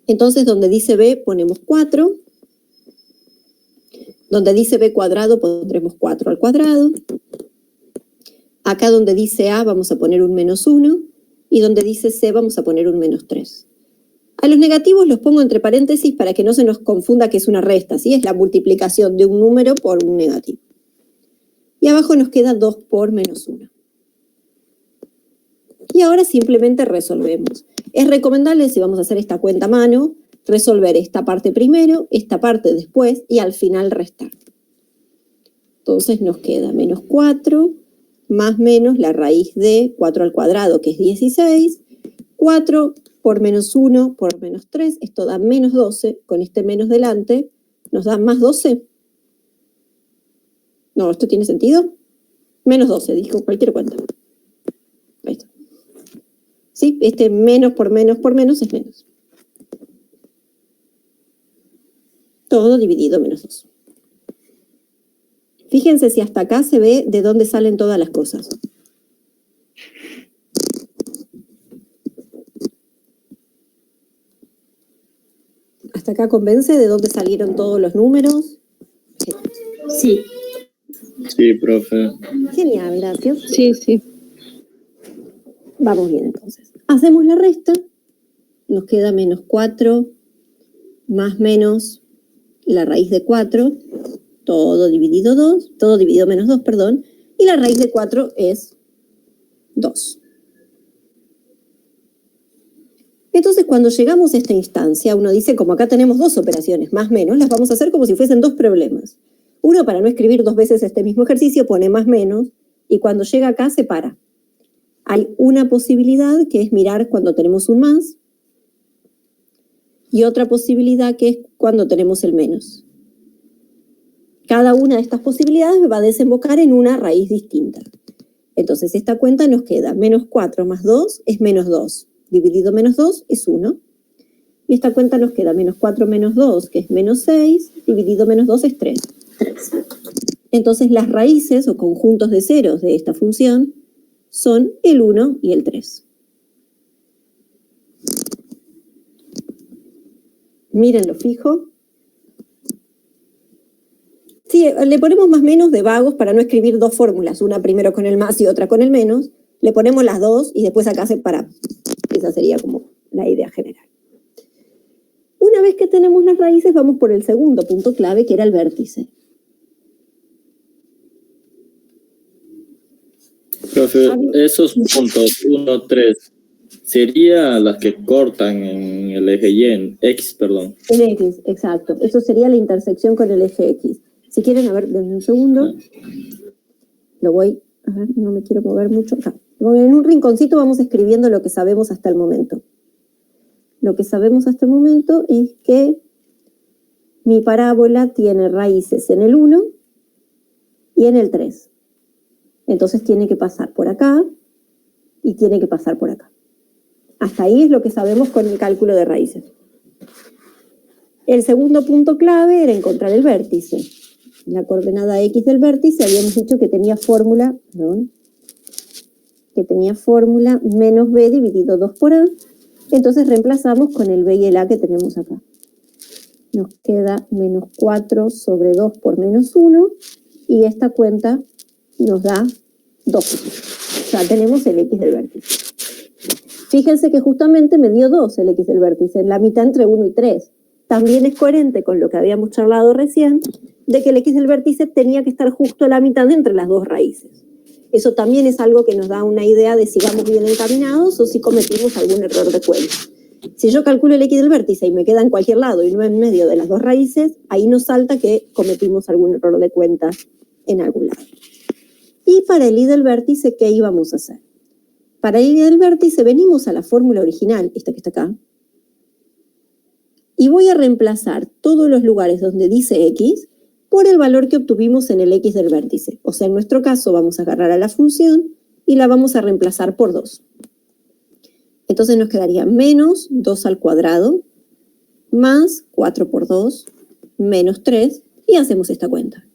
Entonces donde dice B ponemos 4, donde dice B cuadrado pondremos 4 al cuadrado. Acá donde dice A vamos a poner un -1 y donde dice C vamos a poner un -3. A los negativos los pongo entre paréntesis para que no se nos confunda que es una resta, ¿sí? Es la multiplicación de un número por un negativo. Y abajo nos queda 2 por -1. Y ahora simplemente resolvemos. Es recomendable, si vamos a hacer esta cuenta a mano, resolver esta parte primero, esta parte después y al final restar. Entonces nos queda -4 más menos la raíz de 4 al cuadrado, que es 16, 4 por -1 por -3, esto da -12, con este menos delante, nos da más 12. No, ¿esto tiene sentido? -12, dijo cualquier cuenta. Ahí está. ¿Sí? Este menos por menos por menos es menos. Todo dividido -2. Fíjense si hasta acá se ve de dónde salen todas las cosas. ¿Hasta acá convence de dónde salieron todos los números? Sí. Sí, profe. Genial, gracias. Sí, sí. Vamos bien entonces. Hacemos la resta. Nos queda -4 más menos la raíz de 4, todo dividido -2, perdón, y la raíz de 4 es 2. Entonces, cuando llegamos a esta instancia, uno dice, como acá tenemos dos operaciones, más menos, las vamos a hacer como si fuesen dos problemas. Uno, para no escribir dos veces este mismo ejercicio, pone más menos, y cuando llega acá, separa. Hay una posibilidad, que es mirar cuando tenemos un más, y otra posibilidad, que es cuando tenemos el menos. Cada una de estas posibilidades va a desembocar en una raíz distinta. Entonces, esta cuenta nos queda -4 más 2 es -2. Dividido -2 es 1. Y esta cuenta nos queda -4 menos 2, que es -6, dividido -2 es 3. Entonces las raíces o conjuntos de ceros de esta función son el 1 y el 3. Mírenlo fijo. Sí, le ponemos más menos de vagos para no escribir dos fórmulas, una primero con el más y otra con el menos. Le ponemos las dos y después acá separamos. Esa sería como la idea general. Una vez que tenemos las raíces, vamos por el segundo punto clave, que era el vértice. Profe, esos puntos 1, 3, ¿serían las que cortan en el eje Y, en X, perdón? En X, exacto. Eso sería la intersección con el eje X. Si quieren, a ver, denme un segundo. Lo voy, a ver, no me quiero mover mucho. Acá. En un rinconcito vamos escribiendo lo que sabemos hasta el momento. Lo que sabemos hasta el momento es que mi parábola tiene raíces en el 1 y en el 3. Entonces tiene que pasar por acá y tiene que pasar por acá. Hasta ahí es lo que sabemos con el cálculo de raíces. El segundo punto clave era encontrar el vértice. La coordenada X del vértice habíamos dicho que tenía fórmula, menos B dividido 2 por A. Entonces reemplazamos con el B y el A que tenemos acá. Nos queda menos 4 sobre 2 por menos 1 y esta cuenta nos da 2. O sea, tenemos el X del vértice. Fíjense que justamente me dio 2 el X del vértice, la mitad entre 1 y 3. También es coherente con lo que habíamos charlado recién, de que el X del vértice tenía que estar justo a la mitad entre las dos raíces. Eso también es algo que nos da una idea de si vamos bien encaminados o si cometimos algún error de cuenta. Si yo calculo el X del vértice y me queda en cualquier lado y no en medio de las dos raíces, ahí nos salta que cometimos algún error de cuenta en algún lado. Y para el Y del vértice, ¿qué íbamos a hacer? Para el Y del vértice venimos a la fórmula original, esta que está acá, y voy a reemplazar todos los lugares donde dice X por el valor que obtuvimos en el X del vértice. O sea, en nuestro caso vamos a agarrar a la función y la vamos a reemplazar por 2. Entonces nos quedaría menos 2 al cuadrado más 4 por 2 menos 3 y hacemos esta cuenta.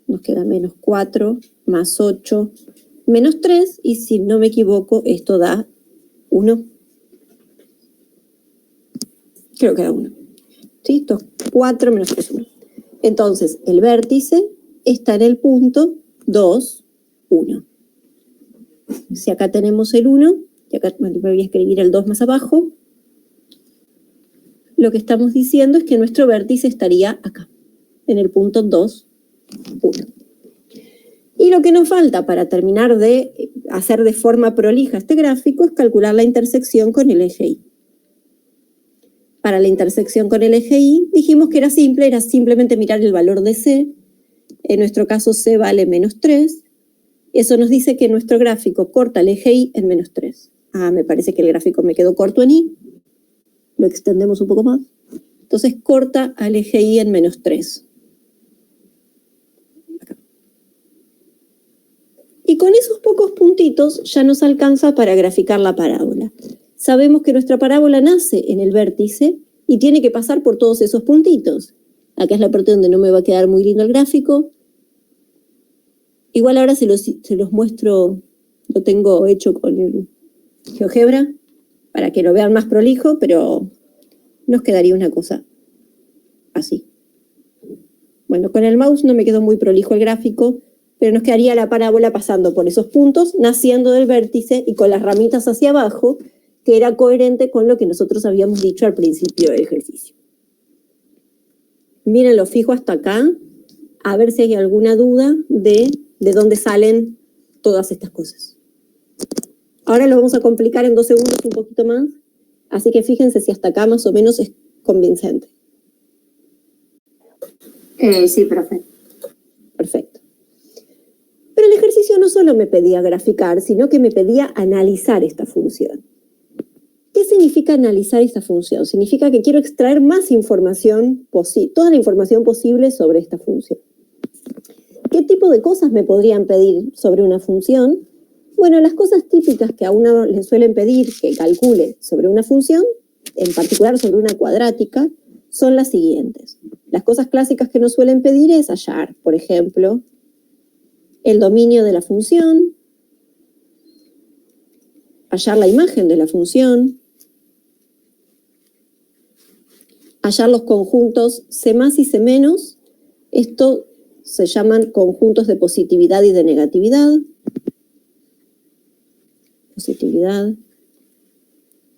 Nos queda menos 4 más 8 menos 3 y si no me equivoco esto da 1. Creo que da 1. ¿Sí? Esto es 4 menos 3, 1. Entonces, el vértice está en el punto 2, 1. Si acá tenemos el 1, y acá me voy a escribir el 2 más abajo, lo que estamos diciendo es que nuestro vértice estaría acá, en el punto 2, 1. Y lo que nos falta para terminar de hacer de forma prolija este gráfico es calcular la intersección con el eje Y. Para la intersección con el eje Y dijimos que era simple, era simplemente mirar el valor de C. En nuestro caso C vale menos 3. Eso nos dice que nuestro gráfico corta el eje Y en menos 3. Me parece que el gráfico me quedó corto en Y. Lo extendemos un poco más. Entonces corta al eje Y en menos 3. Acá. Y con esos pocos puntitos ya nos alcanza para graficar la parábola. Sabemos que nuestra parábola nace en el vértice y tiene que pasar por todos esos puntitos. Acá es la parte donde no me va a quedar muy lindo el gráfico. Igual ahora se los muestro, lo tengo hecho con el GeoGebra para que lo vean más prolijo, pero nos quedaría una cosa así. Bueno, con el mouse no me quedó muy prolijo el gráfico, pero nos quedaría la parábola pasando por esos puntos, naciendo del vértice y con las ramitas hacia abajo, que era coherente con lo que nosotros habíamos dicho al principio del ejercicio. Miren, lo fijo hasta acá, a ver si hay alguna duda de dónde salen todas estas cosas. Ahora lo vamos a complicar en 2 segundos un poquito más, así que fíjense si hasta acá más o menos es convincente. Sí, profe. Perfecto. Pero el ejercicio no solo me pedía graficar, sino que me pedía analizar esta función. ¿Qué significa analizar esta función? Significa que quiero extraer más información, toda la información posible sobre esta función. ¿Qué tipo de cosas me podrían pedir sobre una función? Bueno, las cosas típicas que a uno le suelen pedir que calcule sobre una función, en particular sobre una cuadrática, son las siguientes. Las cosas clásicas que nos suelen pedir es hallar, por ejemplo, el dominio de la función, hallar la imagen de la función, hallar los conjuntos C más y C menos. Esto se llaman conjuntos de positividad y de negatividad. Positividad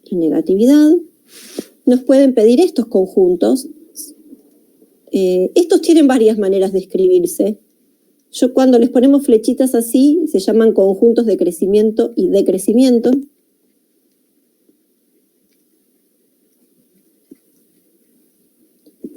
y negatividad. Nos pueden pedir estos conjuntos. Estos tienen varias maneras de escribirse. Cuando les ponemos flechitas así, se llaman conjuntos de crecimiento y decrecimiento.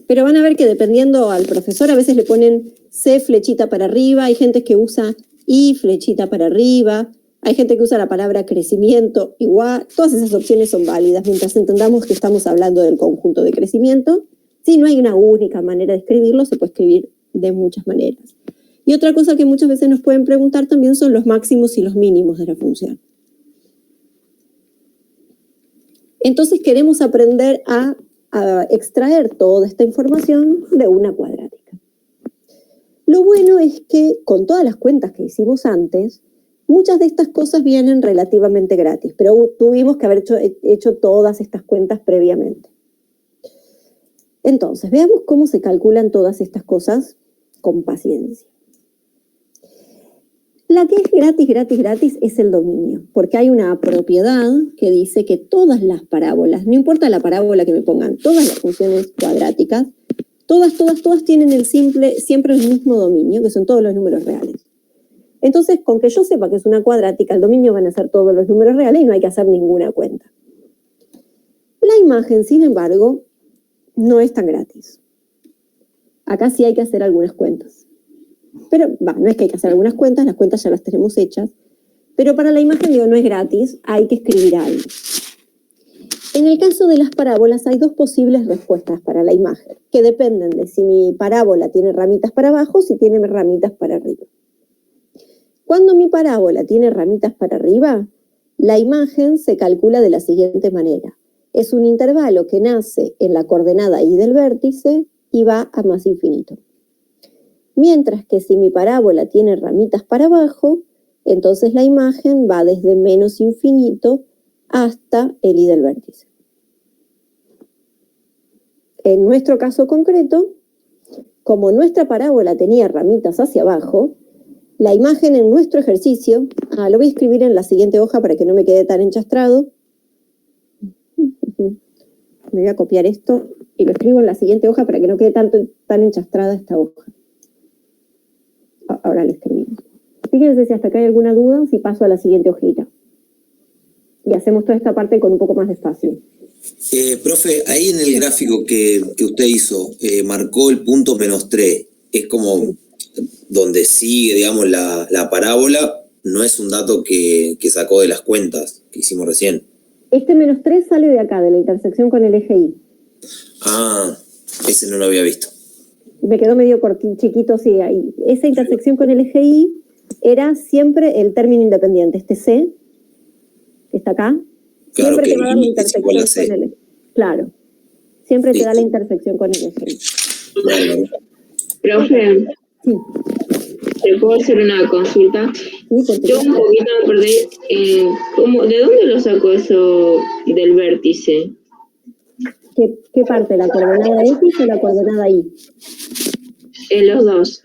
Pero van a ver que dependiendo al profesor, a veces le ponen C flechita para arriba, hay gente que usa I flechita para arriba, hay gente que usa la palabra crecimiento igual, todas esas opciones son válidas mientras entendamos que estamos hablando del conjunto de crecimiento. Sí, no hay una única manera de escribirlo, se puede escribir de muchas maneras. Y otra cosa que muchas veces nos pueden preguntar también son los máximos y los mínimos de la función. Entonces queremos aprender a extraer toda esta información de una cuadrática. Lo bueno es que con todas las cuentas que hicimos antes, muchas de estas cosas vienen relativamente gratis, pero tuvimos que haber hecho todas estas cuentas previamente. Entonces, veamos cómo se calculan todas estas cosas con paciencia. La que es gratis es el dominio, porque hay una propiedad que dice que todas las parábolas, no importa la parábola que me pongan, todas las funciones cuadráticas, todas tienen siempre el mismo dominio, que son todos los números reales. Entonces, con que yo sepa que es una cuadrática, el dominio van a ser todos los números reales y no hay que hacer ninguna cuenta. La imagen, sin embargo, no es tan gratis. Acá sí hay que hacer algunas cuentas. Pero, no es que hay que hacer algunas cuentas, las cuentas ya las tenemos hechas. Pero para la imagen, no es gratis, hay que escribir algo. En el caso de las parábolas, hay dos posibles respuestas para la imagen, que dependen de si mi parábola tiene ramitas para abajo o si tiene ramitas para arriba. Cuando mi parábola tiene ramitas para arriba, la imagen se calcula de la siguiente manera. Es un intervalo que nace en la coordenada y del vértice y va a más infinito. Mientras que si mi parábola tiene ramitas para abajo, entonces la imagen va desde menos infinito hasta el i del vértice. En nuestro caso concreto, como nuestra parábola tenía ramitas hacia abajo, la imagen en nuestro ejercicio, lo voy a escribir en la siguiente hoja para que no me quede tan enchastrado. Me voy a copiar esto y lo escribo en la siguiente hoja para que no quede tan enchastrada esta hoja. Ahora lo escribimos. Fíjense si hasta acá hay alguna duda o si paso a la siguiente hojita. Y hacemos toda esta parte con un poco más de espacio. Profe, ahí en el gráfico que usted hizo, marcó el punto -3. Es como donde sigue, digamos, la parábola. No es un dato que sacó de las cuentas que hicimos recién. Este -3 sale de acá, de la intersección con el eje Y. Ese no lo había visto. Me quedó medio chiquito, sí, ahí. Esa intersección con el eje Y era siempre el término independiente. Este C, que está acá, Claro, siempre que te va a dar la intersección con el eje. Claro, siempre te da la intersección con el eje Y. Claro. Profe, Sí. ¿te puedo hacer una consulta? Sí, Yo un poquito me perdí. ¿De dónde lo sacó eso del vértice? ¿Qué parte? ¿La coordenada X o la coordenada Y? Los dos.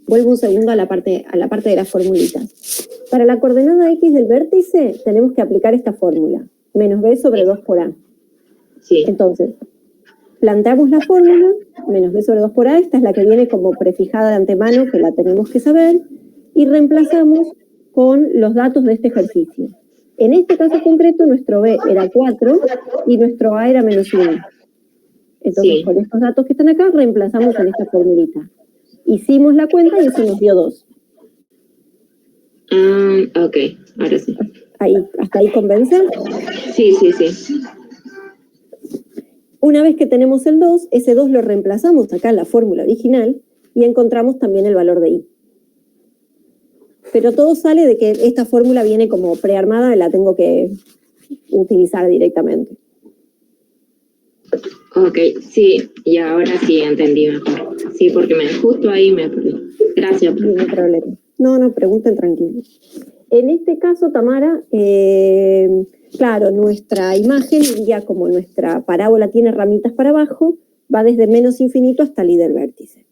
Vuelvo un segundo a la parte de las formulitas. Para la coordenada X del vértice tenemos que aplicar esta fórmula. Menos B sobre 2 por A. Sí. Entonces, planteamos la fórmula, menos B sobre 2 por A, esta es la que viene como prefijada de antemano, que la tenemos que saber, y reemplazamos con los datos de este ejercicio. En este caso concreto, nuestro B era 4 y nuestro A era menos 1. Entonces, Sí. con estos datos que están acá, reemplazamos en esta formulita. Hicimos la cuenta y eso nos dio 2. Ok, ahora sí. ¿Hasta ahí convence? Sí. Una vez que tenemos el 2, ese 2 lo reemplazamos acá en la fórmula original y encontramos también el valor de I. Pero todo sale de que esta fórmula viene como prearmada y la tengo que utilizar directamente. Ok, sí, y ahora sí entendí mejor. Sí, porque justo ahí me perdí. Gracias. No hay problema. No, pregunten tranquilos. En este caso, Tamara, claro, nuestra imagen iría como nuestra parábola tiene ramitas para abajo, va desde menos infinito hasta el i del vértice.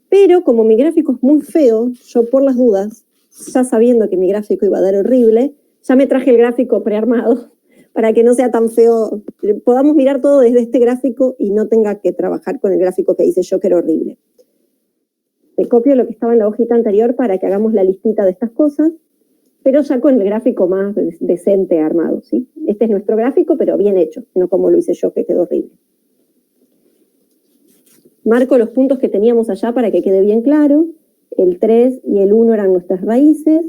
Pero como mi gráfico es muy feo, yo por las dudas, ya sabiendo que mi gráfico iba a dar horrible, ya me traje el gráfico prearmado para que no sea tan feo, podamos mirar todo desde este gráfico y no tenga que trabajar con el gráfico que hice yo, que era horrible. Te copio lo que estaba en la hojita anterior para que hagamos la listita de estas cosas, pero ya con el gráfico más decente armado, ¿sí? Este es nuestro gráfico, pero bien hecho, no como lo hice yo, que quedó horrible. Marco los puntos que teníamos allá para que quede bien claro. El 3 y el 1 eran nuestras raíces,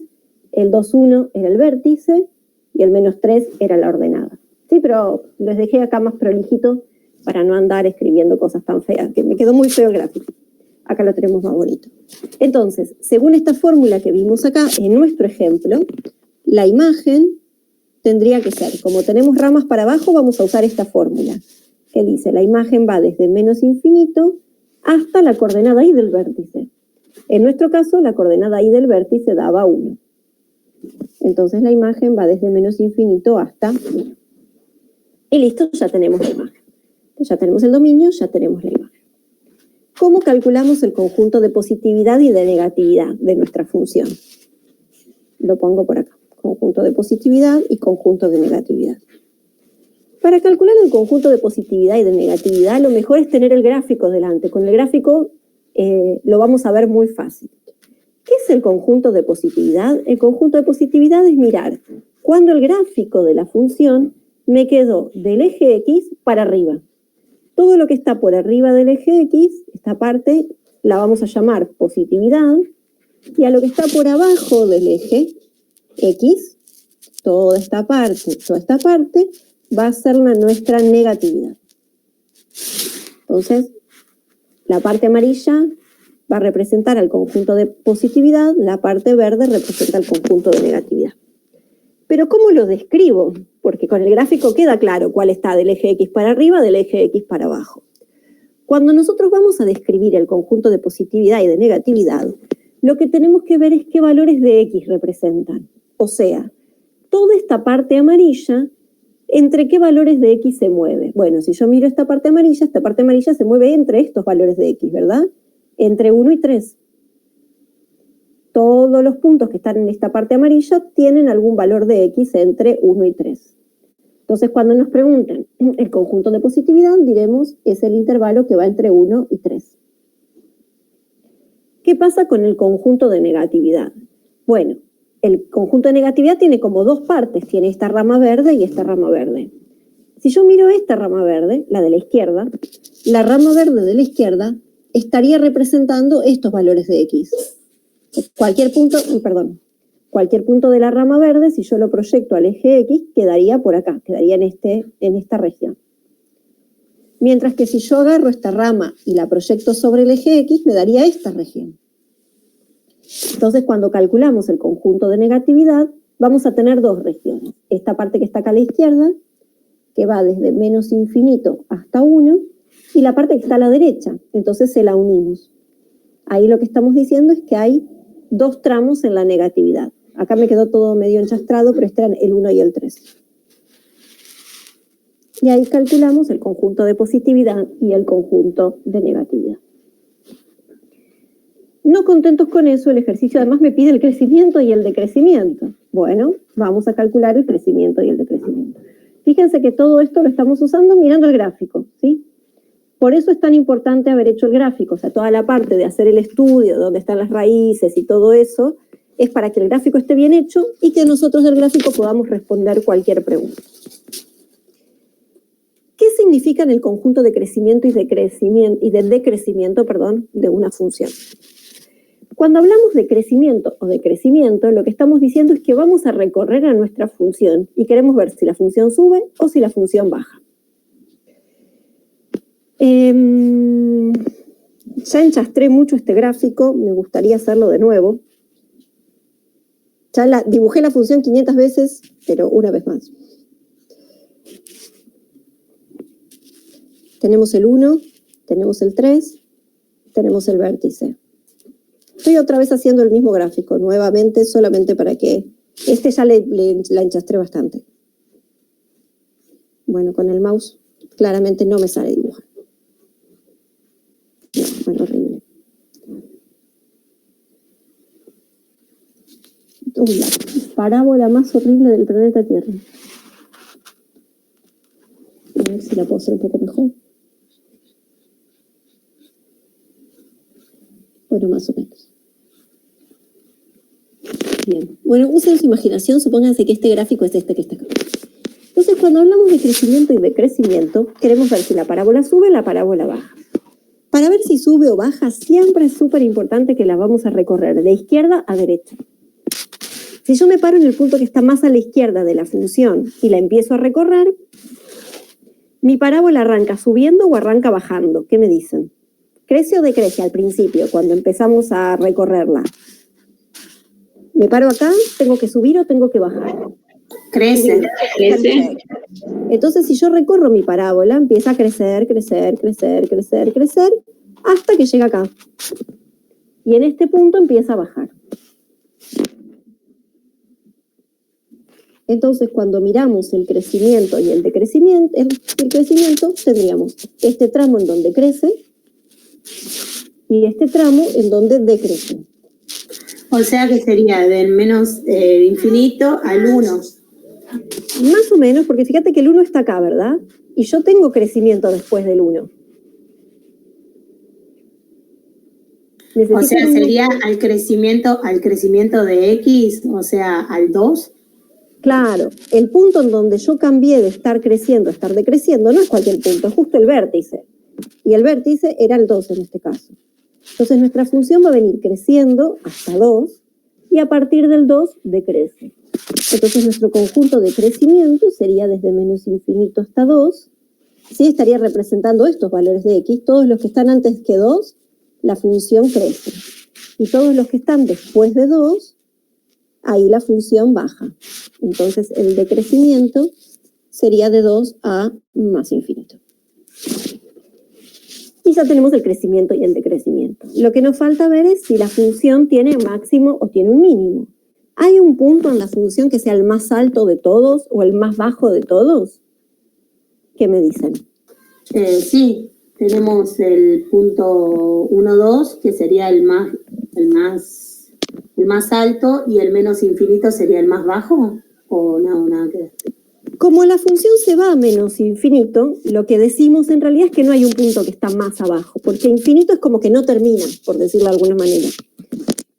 el 2, 1 era el vértice y el -3 era la ordenada. Sí, pero les dejé acá más prolijito. para no andar escribiendo cosas tan feas, que me quedó muy feo el gráfico. Acá lo tenemos más bonito. Entonces, según esta fórmula que vimos acá, en nuestro ejemplo, la imagen tendría que ser, como tenemos ramas para abajo, vamos a usar esta fórmula, que dice, la imagen va desde menos infinito hasta la coordenada y del vértice. En nuestro caso, la coordenada y del vértice daba 1. Entonces, la imagen va desde menos infinito hasta 1. Y listo, ya tenemos la imagen. Ya tenemos el dominio, ya tenemos la imagen. ¿Cómo calculamos el conjunto de positividad y de negatividad de nuestra función? Lo pongo por acá. Conjunto de positividad y conjunto de negatividad. Para calcular el conjunto de positividad y de negatividad, lo mejor es tener el gráfico delante. Con el gráfico lo vamos a ver muy fácil. ¿Qué es el conjunto de positividad? El conjunto de positividad es mirar cuando el gráfico de la función me quedó del eje X para arriba. Todo lo que está por arriba del eje X, esta parte la vamos a llamar positividad, y a lo que está por abajo del eje X, toda esta parte va a ser nuestra negatividad. Entonces, la parte amarilla va a representar al conjunto de positividad, la parte verde representa el conjunto de negatividad. Pero ¿cómo lo describo? Porque con el gráfico queda claro cuál está del eje X para arriba, del eje X para abajo. Cuando nosotros vamos a describir el conjunto de positividad y de negatividad, lo que tenemos que ver es qué valores de X representan. O sea, toda esta parte amarilla, ¿entre qué valores de X se mueve? Bueno, si yo miro esta parte amarilla se mueve entre estos valores de X, ¿verdad? Entre 1 y 3. Todos los puntos que están en esta parte amarilla tienen algún valor de X entre 1 y 3. Entonces, cuando nos pregunten el conjunto de positividad, diremos es el intervalo que va entre 1 y 3. ¿Qué pasa con el conjunto de negatividad? Bueno, el conjunto de negatividad tiene como dos partes, tiene esta rama verde y esta rama verde. Si yo miro esta rama verde, la de la izquierda, la rama verde de la izquierda estaría representando estos valores de X. Cualquier punto de la rama verde, si yo lo proyecto al eje X, quedaría por acá, quedaría en esta región. Mientras que si yo agarro esta rama y la proyecto sobre el eje X, me daría esta región. Entonces, cuando calculamos el conjunto de negatividad, vamos a tener dos regiones. Esta parte que está acá a la izquierda, que va desde menos infinito hasta 1, y la parte que está a la derecha. Entonces, se la unimos. Ahí lo que estamos diciendo es que hay dos tramos en la negatividad. Acá me quedó todo medio enchastrado, pero este eran el 1 y el 3. Y ahí calculamos el conjunto de positividad y el conjunto de negatividad. No contentos con eso, el ejercicio además me pide el crecimiento y el decrecimiento. Bueno, vamos a calcular el crecimiento y el decrecimiento. Fíjense que todo esto lo estamos usando mirando el gráfico, ¿sí? Por eso es tan importante haber hecho el gráfico, o sea, toda la parte de hacer el estudio, dónde están las raíces y todo eso, es para que el gráfico esté bien hecho y que nosotros del gráfico podamos responder cualquier pregunta. ¿Qué significan el conjunto de crecimiento y de decrecimiento, de una función? Cuando hablamos de crecimiento o decrecimiento, lo que estamos diciendo es que vamos a recorrer a nuestra función y queremos ver si la función sube o si la función baja. Ya enchastré mucho este gráfico, me gustaría hacerlo de nuevo. Ya dibujé la función 500 veces, pero una vez más. Tenemos el 1, tenemos el 3, tenemos el vértice. Estoy otra vez haciendo el mismo gráfico, nuevamente, solamente para que... Este ya la enchastré bastante. Bueno, con el mouse claramente no me sale dibujar. No, bueno, horrible. La parábola más horrible del planeta Tierra. A ver si la puedo hacer un poco mejor. Bueno, más o menos. Bien. Bueno, usen su imaginación, supónganse que este gráfico es este que está acá. Entonces, cuando hablamos de crecimiento y decrecimiento, queremos ver si la parábola sube o la parábola baja. Para ver si sube o baja, siempre es súper importante que la vamos a recorrer de izquierda a derecha. Si yo me paro en el punto que está más a la izquierda de la función y la empiezo a recorrer, ¿Mi parábola arranca subiendo o arranca bajando? ¿Qué me dicen? ¿Crece o decrece al principio, cuando empezamos a recorrerla? ¿Me paro acá? ¿Tengo que subir o tengo que bajar? Crece. Crece. Entonces, si yo recorro mi parábola, empieza a crecer, crecer, crecer, crecer, crecer, hasta que llega acá. Y en este punto empieza a bajar. Entonces, cuando miramos el crecimiento y el decrecimiento, el crecimiento, tendríamos este tramo en donde crece y este tramo en donde decrece. O sea que sería del menos infinito al 1. Más o menos, porque fíjate que el 1 está acá, ¿verdad? Y yo tengo crecimiento después del 1. O sea, sería al crecimiento de X, o sea, al 2. Claro, el punto en donde yo cambié de estar creciendo a estar decreciendo no es cualquier punto, es justo el vértice. Y el vértice era el 2 en este caso. Entonces nuestra función va a venir creciendo hasta 2 y a partir del 2 decrece. Entonces nuestro conjunto de crecimiento sería desde menos infinito hasta 2. Sí, estaría representando estos valores de X. Todos los que están antes que 2, la función crece. Y todos los que están después de 2, ahí la función baja. Entonces el decrecimiento sería de 2 a más infinito. Y ya tenemos el crecimiento y el decrecimiento. Lo que nos falta ver es si la función tiene máximo o tiene un mínimo. ¿Hay un punto en la función que sea el más alto de todos o el más bajo de todos? ¿Qué me dicen? Sí, tenemos el punto 1, 2, que sería el más alto, y el menos infinito sería el más bajo, o no, nada que ver. Como la función se va a menos infinito, lo que decimos en realidad es que no hay un punto que está más abajo, porque infinito es como que no termina, por decirlo de alguna manera.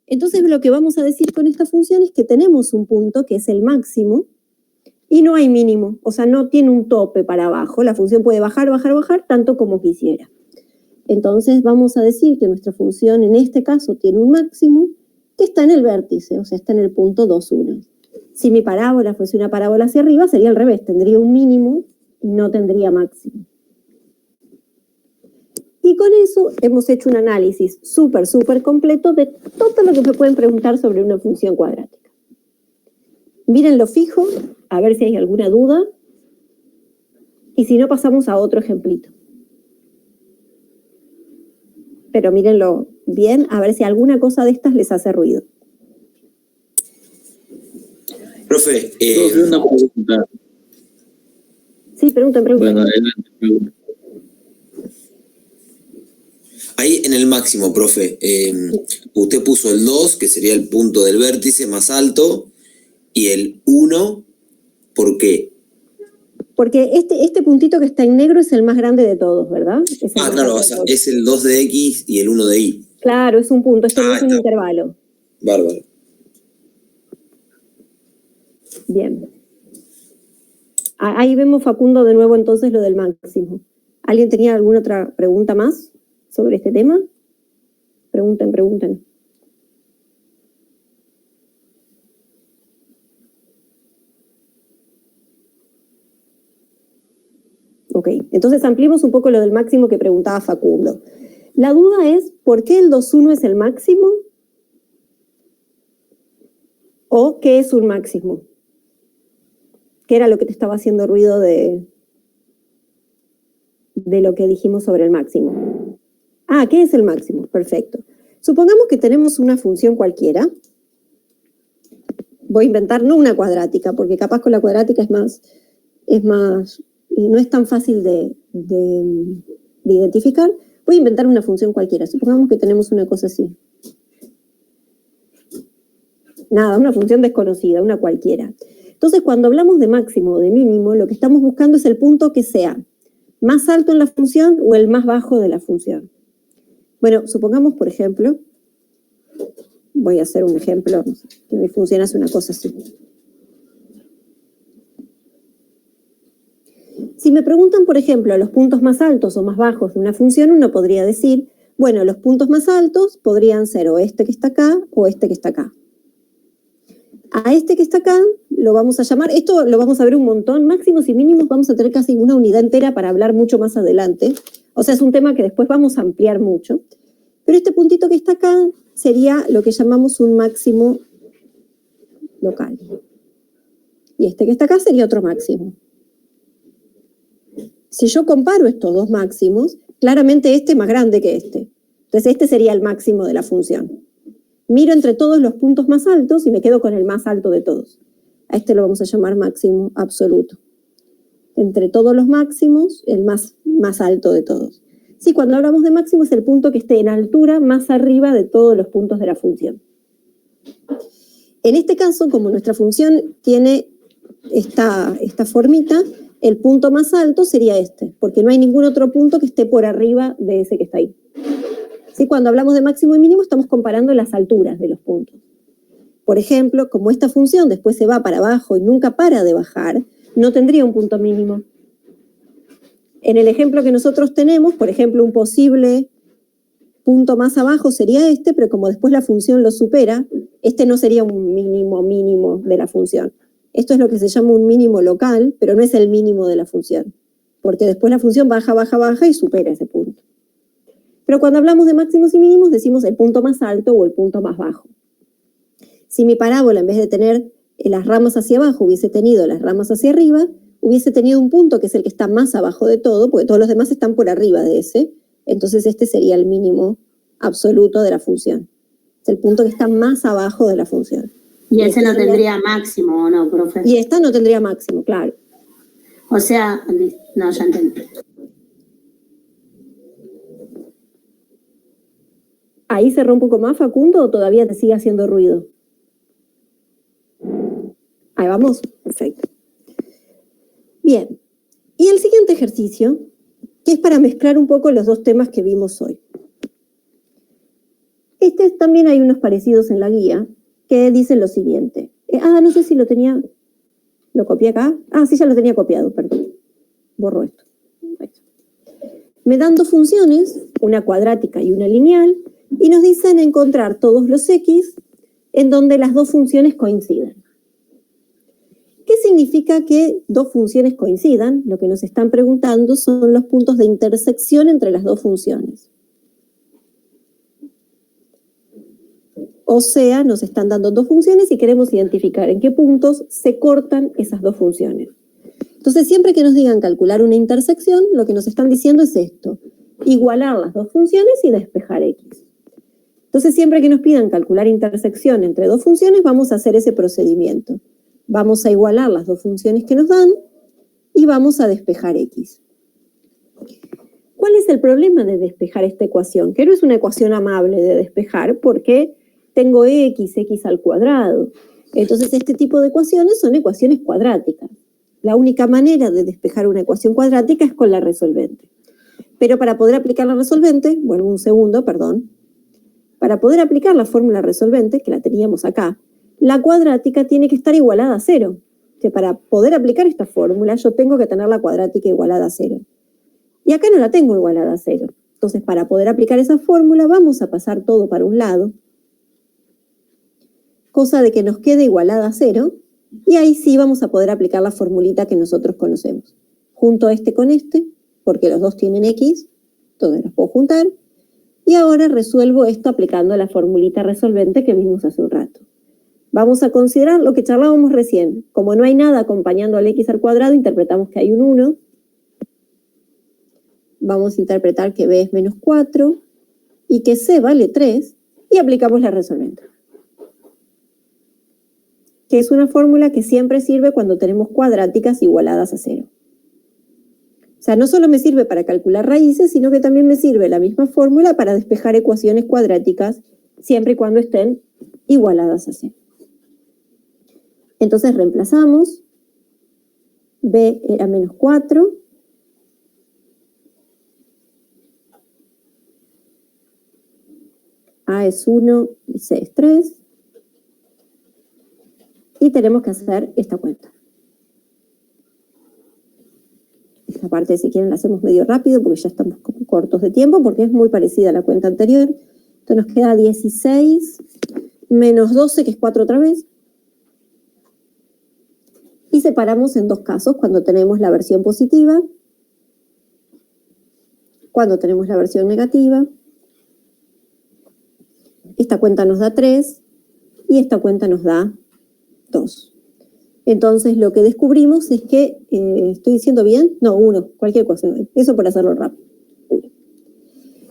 Entonces lo que vamos a decir con esta función es que tenemos un punto que es el máximo y no hay mínimo, o sea, no tiene un tope para abajo. La función puede bajar, bajar, bajar, tanto como quisiera. Entonces vamos a decir que nuestra función en este caso tiene un máximo que está en el vértice, o sea, está en el punto 2, 1. Si mi parábola fuese una parábola hacia arriba, sería al revés, tendría un mínimo y no tendría máximo. Y con eso hemos hecho un análisis súper, súper completo de todo lo que me pueden preguntar sobre una función cuadrática. Mírenlo fijo, a ver si hay alguna duda. Y si no, pasamos a otro ejemplito. Pero mírenlo bien, a ver si alguna cosa de estas les hace ruido. Profe, una pregunta. Sí, pregunten. Bueno, adelante, pregunta. ahí en el máximo, profe, usted puso el 2, que sería el punto del vértice más alto, y el 1, ¿por qué? Porque este puntito que está en negro es el más grande de todos, ¿verdad? Claro, o sea, es el 2 de X y el 1 de Y. Claro, es un punto, esto no es un intervalo. Bárbaro. Bien. Ahí vemos, Facundo, de nuevo entonces lo del máximo. ¿Alguien tenía alguna otra pregunta más sobre este tema? Pregunten. Ok, entonces ampliemos un poco lo del máximo que preguntaba Facundo. La duda es, ¿por qué el 2,1 es el máximo? ¿O qué es un máximo? ¿Qué era lo que te estaba haciendo ruido de lo que dijimos sobre el máximo? Ah, ¿qué es el máximo? Perfecto. Supongamos que tenemos una función cualquiera. Voy a inventar no una cuadrática, porque capaz con la cuadrática es más, y no es tan fácil de identificar. Voy a inventar una función cualquiera. Supongamos que tenemos una cosa así. Nada, una función desconocida, una cualquiera. Entonces, cuando hablamos de máximo o de mínimo, lo que estamos buscando es el punto que sea más alto en la función o el más bajo de la función. Bueno, supongamos, por ejemplo, voy a hacer un ejemplo, no sé, que mi función hace una cosa así. Si me preguntan, por ejemplo, los puntos más altos o más bajos de una función, uno podría decir, bueno, los puntos más altos podrían ser o este que está acá o este que está acá. A este que está acá lo vamos a llamar, esto lo vamos a ver un montón, máximos y mínimos vamos a tener casi una unidad entera para hablar mucho más adelante. O sea, es un tema que después vamos a ampliar mucho. Pero este puntito que está acá sería lo que llamamos un máximo local. Y este que está acá sería otro máximo. Si yo comparo estos dos máximos, claramente este es más grande que este. Entonces este sería el máximo de la función. Miro entre todos los puntos más altos y me quedo con el más alto de todos. A este lo vamos a llamar máximo absoluto. Entre todos los máximos, el más alto de todos. Sí, cuando hablamos de máximo es el punto que esté en altura más arriba de todos los puntos de la función. En este caso, como nuestra función tiene esta formita, el punto más alto sería este, porque no hay ningún otro punto que esté por arriba de ese que está ahí. ¿Sí? Cuando hablamos de máximo y mínimo estamos comparando las alturas de los puntos. Por ejemplo, como esta función después se va para abajo y nunca para de bajar, no tendría un punto mínimo. En el ejemplo que nosotros tenemos, por ejemplo, un posible punto más abajo sería este, pero como después la función lo supera, este no sería un mínimo de la función. Esto es lo que se llama un mínimo local, pero no es el mínimo de la función, porque después la función baja y supera ese punto. Pero cuando hablamos de máximos y mínimos decimos el punto más alto o el punto más bajo. Si mi parábola en vez de tener las ramas hacia abajo hubiese tenido las ramas hacia arriba, hubiese tenido un punto que es el que está más abajo de todo, porque todos los demás están por arriba de ese, entonces este sería el mínimo absoluto de la función. Es el punto que está más abajo de la función. Y ese no tendría máximo, ¿o no, profe? Y esta no tendría máximo, claro. O sea, no, ya entendí. ¿Ahí cerró un poco más, Facundo, o todavía te sigue haciendo ruido? Ahí vamos, perfecto. Bien, y el siguiente ejercicio, que es para mezclar un poco los dos temas que vimos hoy. También hay unos parecidos en la guía, que dicen lo siguiente. No sé si lo copié acá. Sí, ya lo tenía copiado, perdón. Borro esto. Me dan dos funciones, una cuadrática y una lineal, y nos dicen encontrar todos los x en donde las dos funciones coincidan. ¿Qué significa que dos funciones coincidan? Lo que nos están preguntando son los puntos de intersección entre las dos funciones. O sea, nos están dando dos funciones y queremos identificar en qué puntos se cortan esas dos funciones. Entonces, siempre que nos digan calcular una intersección, lo que nos están diciendo es esto: igualar las dos funciones y despejar x. Entonces, siempre que nos pidan calcular intersección entre dos funciones, vamos a hacer ese procedimiento. Vamos a igualar las dos funciones que nos dan y vamos a despejar x. ¿Cuál es el problema de despejar esta ecuación? Que no es una ecuación amable de despejar porque tengo x al cuadrado. Entonces, este tipo de ecuaciones son ecuaciones cuadráticas. La única manera de despejar una ecuación cuadrática es con la resolvente. Pero para poder aplicar la resolvente, para poder aplicar la fórmula resolvente, que la teníamos acá, la cuadrática tiene que estar igualada a 0. Que para poder aplicar esta fórmula, yo tengo que tener la cuadrática igualada a 0. Y acá no la tengo igualada a 0. Entonces, para poder aplicar esa fórmula, vamos a pasar todo para un lado, cosa de que nos quede igualada a 0, y ahí sí vamos a poder aplicar la formulita que nosotros conocemos. Junto este con este, porque los dos tienen x, entonces los puedo juntar, y ahora resuelvo esto aplicando la formulita resolvente que vimos hace un rato. Vamos a considerar lo que charlábamos recién. Como no hay nada acompañando al x al cuadrado, interpretamos que hay un 1. Vamos a interpretar que b es menos 4 y que c vale 3 y aplicamos la resolvente. Que es una fórmula que siempre sirve cuando tenemos cuadráticas igualadas a 0. O sea, no solo me sirve para calcular raíces, sino que también me sirve la misma fórmula para despejar ecuaciones cuadráticas siempre y cuando estén igualadas a 0. Entonces reemplazamos. B era menos 4. A es 1 y C es 3. Y tenemos que hacer esta cuenta. Esta parte, si quieren, la hacemos medio rápido porque ya estamos como cortos de tiempo, porque es muy parecida a la cuenta anterior. Entonces nos queda 16 menos 12, que es 4 otra vez. y separamos en dos casos, cuando tenemos la versión positiva, cuando tenemos la versión negativa. Esta cuenta nos da 3 y esta cuenta nos da 2. Entonces lo que descubrimos es que, ¿estoy diciendo bien? No, 1, cualquier cosa, eso por hacerlo rápido. 1.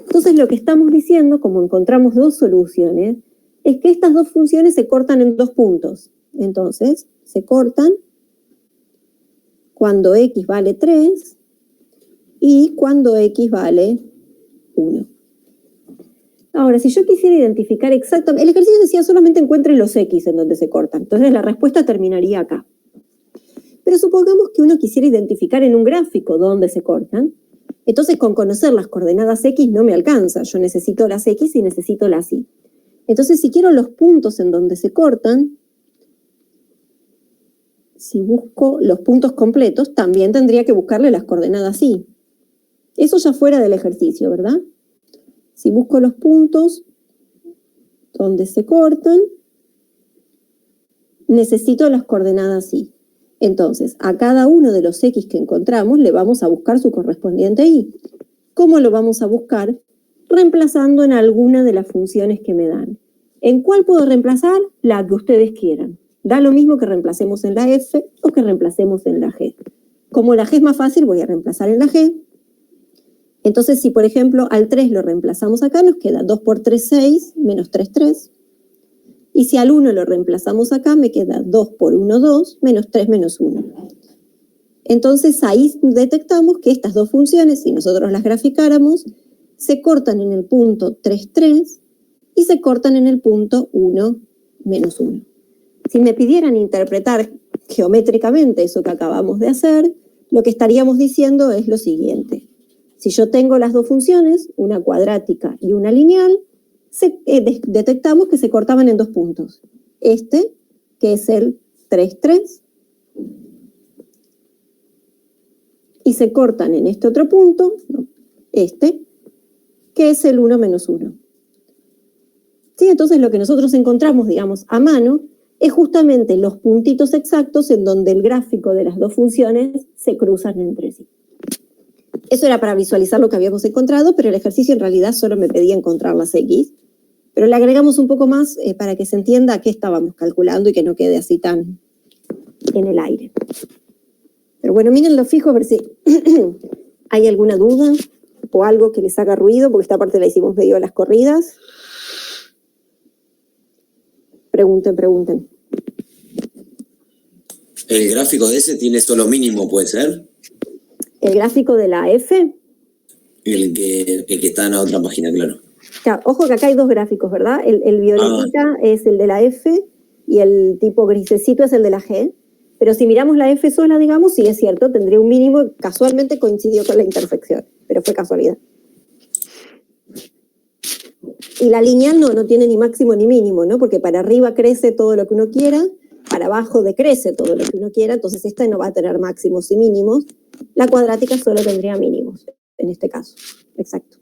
Entonces lo que estamos diciendo, como encontramos dos soluciones, es que estas dos funciones se cortan en dos puntos. Entonces, se cortan cuando x vale 3 y cuando x vale 1. Ahora, si yo quisiera identificar exactamente, el ejercicio decía solamente encuentre los x en donde se cortan, entonces la respuesta terminaría acá. Pero supongamos que uno quisiera identificar en un gráfico dónde se cortan, entonces con conocer las coordenadas x no me alcanza, yo necesito las x y necesito las y. Entonces si quiero los puntos en donde se cortan, si busco los puntos completos, también tendría que buscarle las coordenadas y. Eso ya fuera del ejercicio, ¿verdad? Si busco los puntos donde se cortan, necesito las coordenadas y. Entonces, a cada uno de los x que encontramos le vamos a buscar su correspondiente y. ¿Cómo lo vamos a buscar? Reemplazando en alguna de las funciones que me dan. ¿En cuál puedo reemplazar? La que ustedes quieran. Da lo mismo que reemplacemos en la f o que reemplacemos en la g. Como la g es más fácil, voy a reemplazar en la g. Entonces, si por ejemplo al 3 lo reemplazamos acá, nos queda 2 por 3, 6, menos 3, 3. Y si al 1 lo reemplazamos acá, me queda 2 por 1, 2, menos 3, menos 1. Entonces ahí detectamos que estas dos funciones, si nosotros las graficáramos, se cortan en el punto 3, 3 y se cortan en el punto 1, menos 1. Si me pidieran interpretar geométricamente eso que acabamos de hacer, lo que estaríamos diciendo es lo siguiente. Si yo tengo las dos funciones, una cuadrática y una lineal, detectamos que se cortaban en dos puntos. Este, que es el 3, 3, y se cortan en este otro punto, este, que es el 1 menos 1. ¿Sí? Entonces lo que nosotros encontramos, digamos, a mano, es justamente los puntitos exactos en donde el gráfico de las dos funciones se cruzan entre sí. Eso era para visualizar lo que habíamos encontrado, pero el ejercicio en realidad solo me pedía encontrar las x. Pero le agregamos un poco más para que se entienda a qué estábamos calculando y que no quede así tan en el aire. Pero bueno, mírenlo fijo a ver si hay alguna duda o algo que les haga ruido, porque esta parte la hicimos medio a las corridas. Pregunten, pregunten. ¿El gráfico de ese tiene solo mínimo, puede ser? ¿El gráfico de la F? El que está en la otra página, claro. Claro, ojo que acá hay dos gráficos, ¿verdad? El violetita es el de la F y el tipo grisecito es el de la G. Pero si miramos la F sola, digamos, sí es cierto, tendría un mínimo, casualmente coincidió con la intersección, pero fue casualidad. Y la lineal no tiene ni máximo ni mínimo, ¿no? Porque para arriba crece todo lo que uno quiera, para abajo decrece todo lo que uno quiera, entonces esta no va a tener máximos y mínimos. La cuadrática solo tendría mínimos, en este caso. Exacto.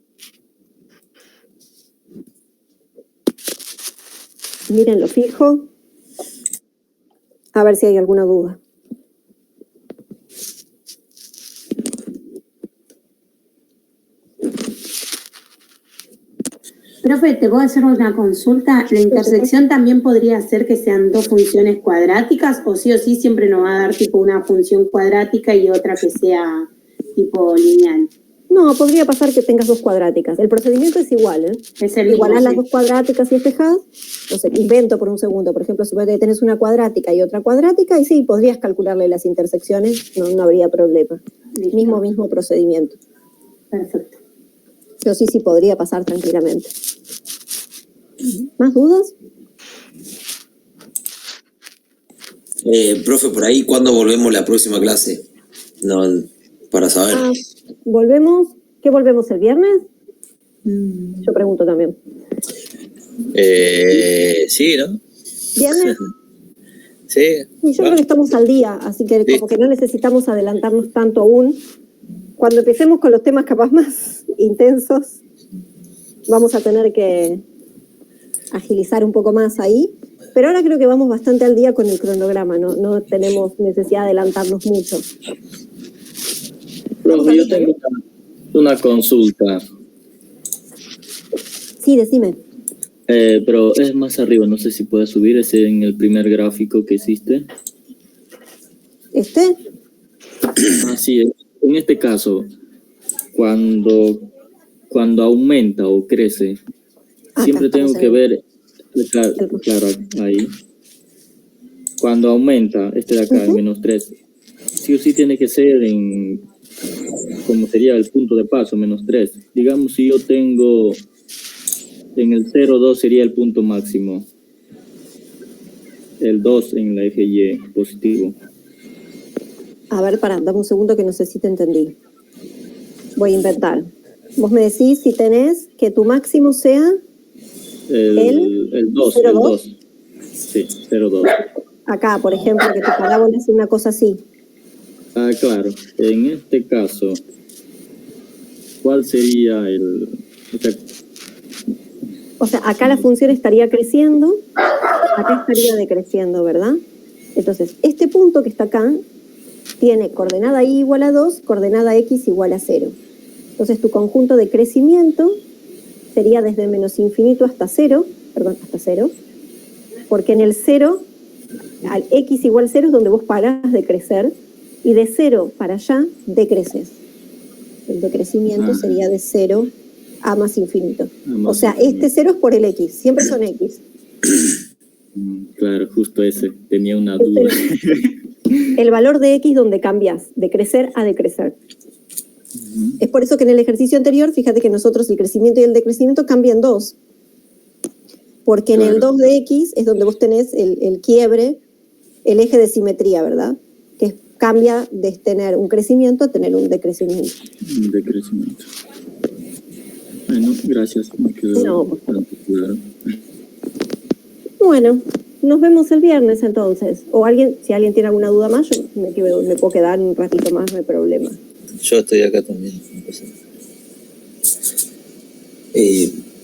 Mírenlo fijo. A ver si hay alguna duda. Profe, ¿te puedo hacer una consulta? ¿La intersección también podría ser que sean dos funciones cuadráticas o sí siempre nos va a dar tipo una función cuadrática y otra que sea tipo lineal? No, podría pasar que tengas dos cuadráticas. El procedimiento es igual, ¿eh? Es el mismo, igualás las sí. dos cuadráticas y despejás. Entonces, invento por un segundo. Por ejemplo, suponete que tenés una cuadrática y otra cuadrática, y sí, podrías calcularle las intersecciones, no habría problema. Listo. Mismo procedimiento. Perfecto. Pero sí podría pasar tranquilamente. ¿Más dudas? Profe, por ahí, ¿cuándo volvemos la próxima clase? No, para saber. ¿Volvemos? ¿Qué volvemos el viernes? Yo pregunto también. Sí, ¿no? ¿Viernes? Sí. Y yo creo que estamos al día, así que como que no necesitamos adelantarnos tanto aún. Cuando empecemos con los temas capaz más intensos, vamos a tener que agilizar un poco más ahí. Pero ahora creo que vamos bastante al día con el cronograma, no tenemos necesidad de adelantarnos mucho. Profe, yo tengo una consulta, Sí, decime. pero es más arriba, no sé si puedes subir ese en el primer gráfico que hiciste. ¿Este? Así es. En este caso, cuando aumenta o crece, siempre Acá tengo estamos que ahí. ver, claro, ahí. Cuando aumenta, este de acá, el -3, sí o sí tiene que ser en, como sería el punto de paso, -3. Digamos, si yo tengo, en el 0,2 sería el punto máximo. El 2 en la eje Y, positivo. A ver, pará, dame un segundo que no sé si te entendí. Voy a inventar. Vos me decís si tenés que tu máximo sea El 2, el 2. Sí, 0,2. acá, por ejemplo, que tu parábola es una cosa así. Ah, claro. En este caso, ¿cuál sería el...? O sea, acá la función estaría creciendo, acá estaría decreciendo, ¿verdad? Entonces, este punto que está acá tiene coordenada y igual a 2, coordenada x igual a 0. Entonces, tu conjunto de crecimiento sería desde -infinito hasta 0, porque en el 0, al x igual 0 es donde vos parás de crecer, y de 0 para allá decreces. El decrecimiento sería de 0 a más infinito. O sea, este 0 es por el x, siempre son x. Claro, justo ese, tenía una duda. El valor de x donde cambias de crecer a decrecer. Es por eso que en el ejercicio anterior, fíjate que nosotros el crecimiento y el decrecimiento cambian 2. Porque en el 2 de x es donde vos tenés el quiebre, el eje de simetría, ¿verdad? Que cambia de tener un crecimiento a tener un decrecimiento. Un decrecimiento. Bueno, gracias. Me quedó bastante claro. Bueno, nos vemos el viernes entonces. O si alguien tiene alguna duda más, yo me puedo quedar un ratito más, no hay problema. Yo estoy acá también.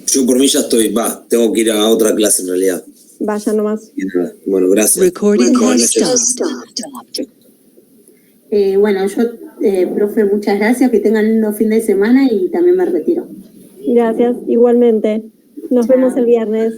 Yo por mí ya estoy, tengo que ir a otra clase en realidad. Vaya nomás. Bueno, gracias. Bueno, yo, profe, muchas gracias, que tengan un lindo fin de semana y también me retiro. Gracias, igualmente. Nos vemos el viernes.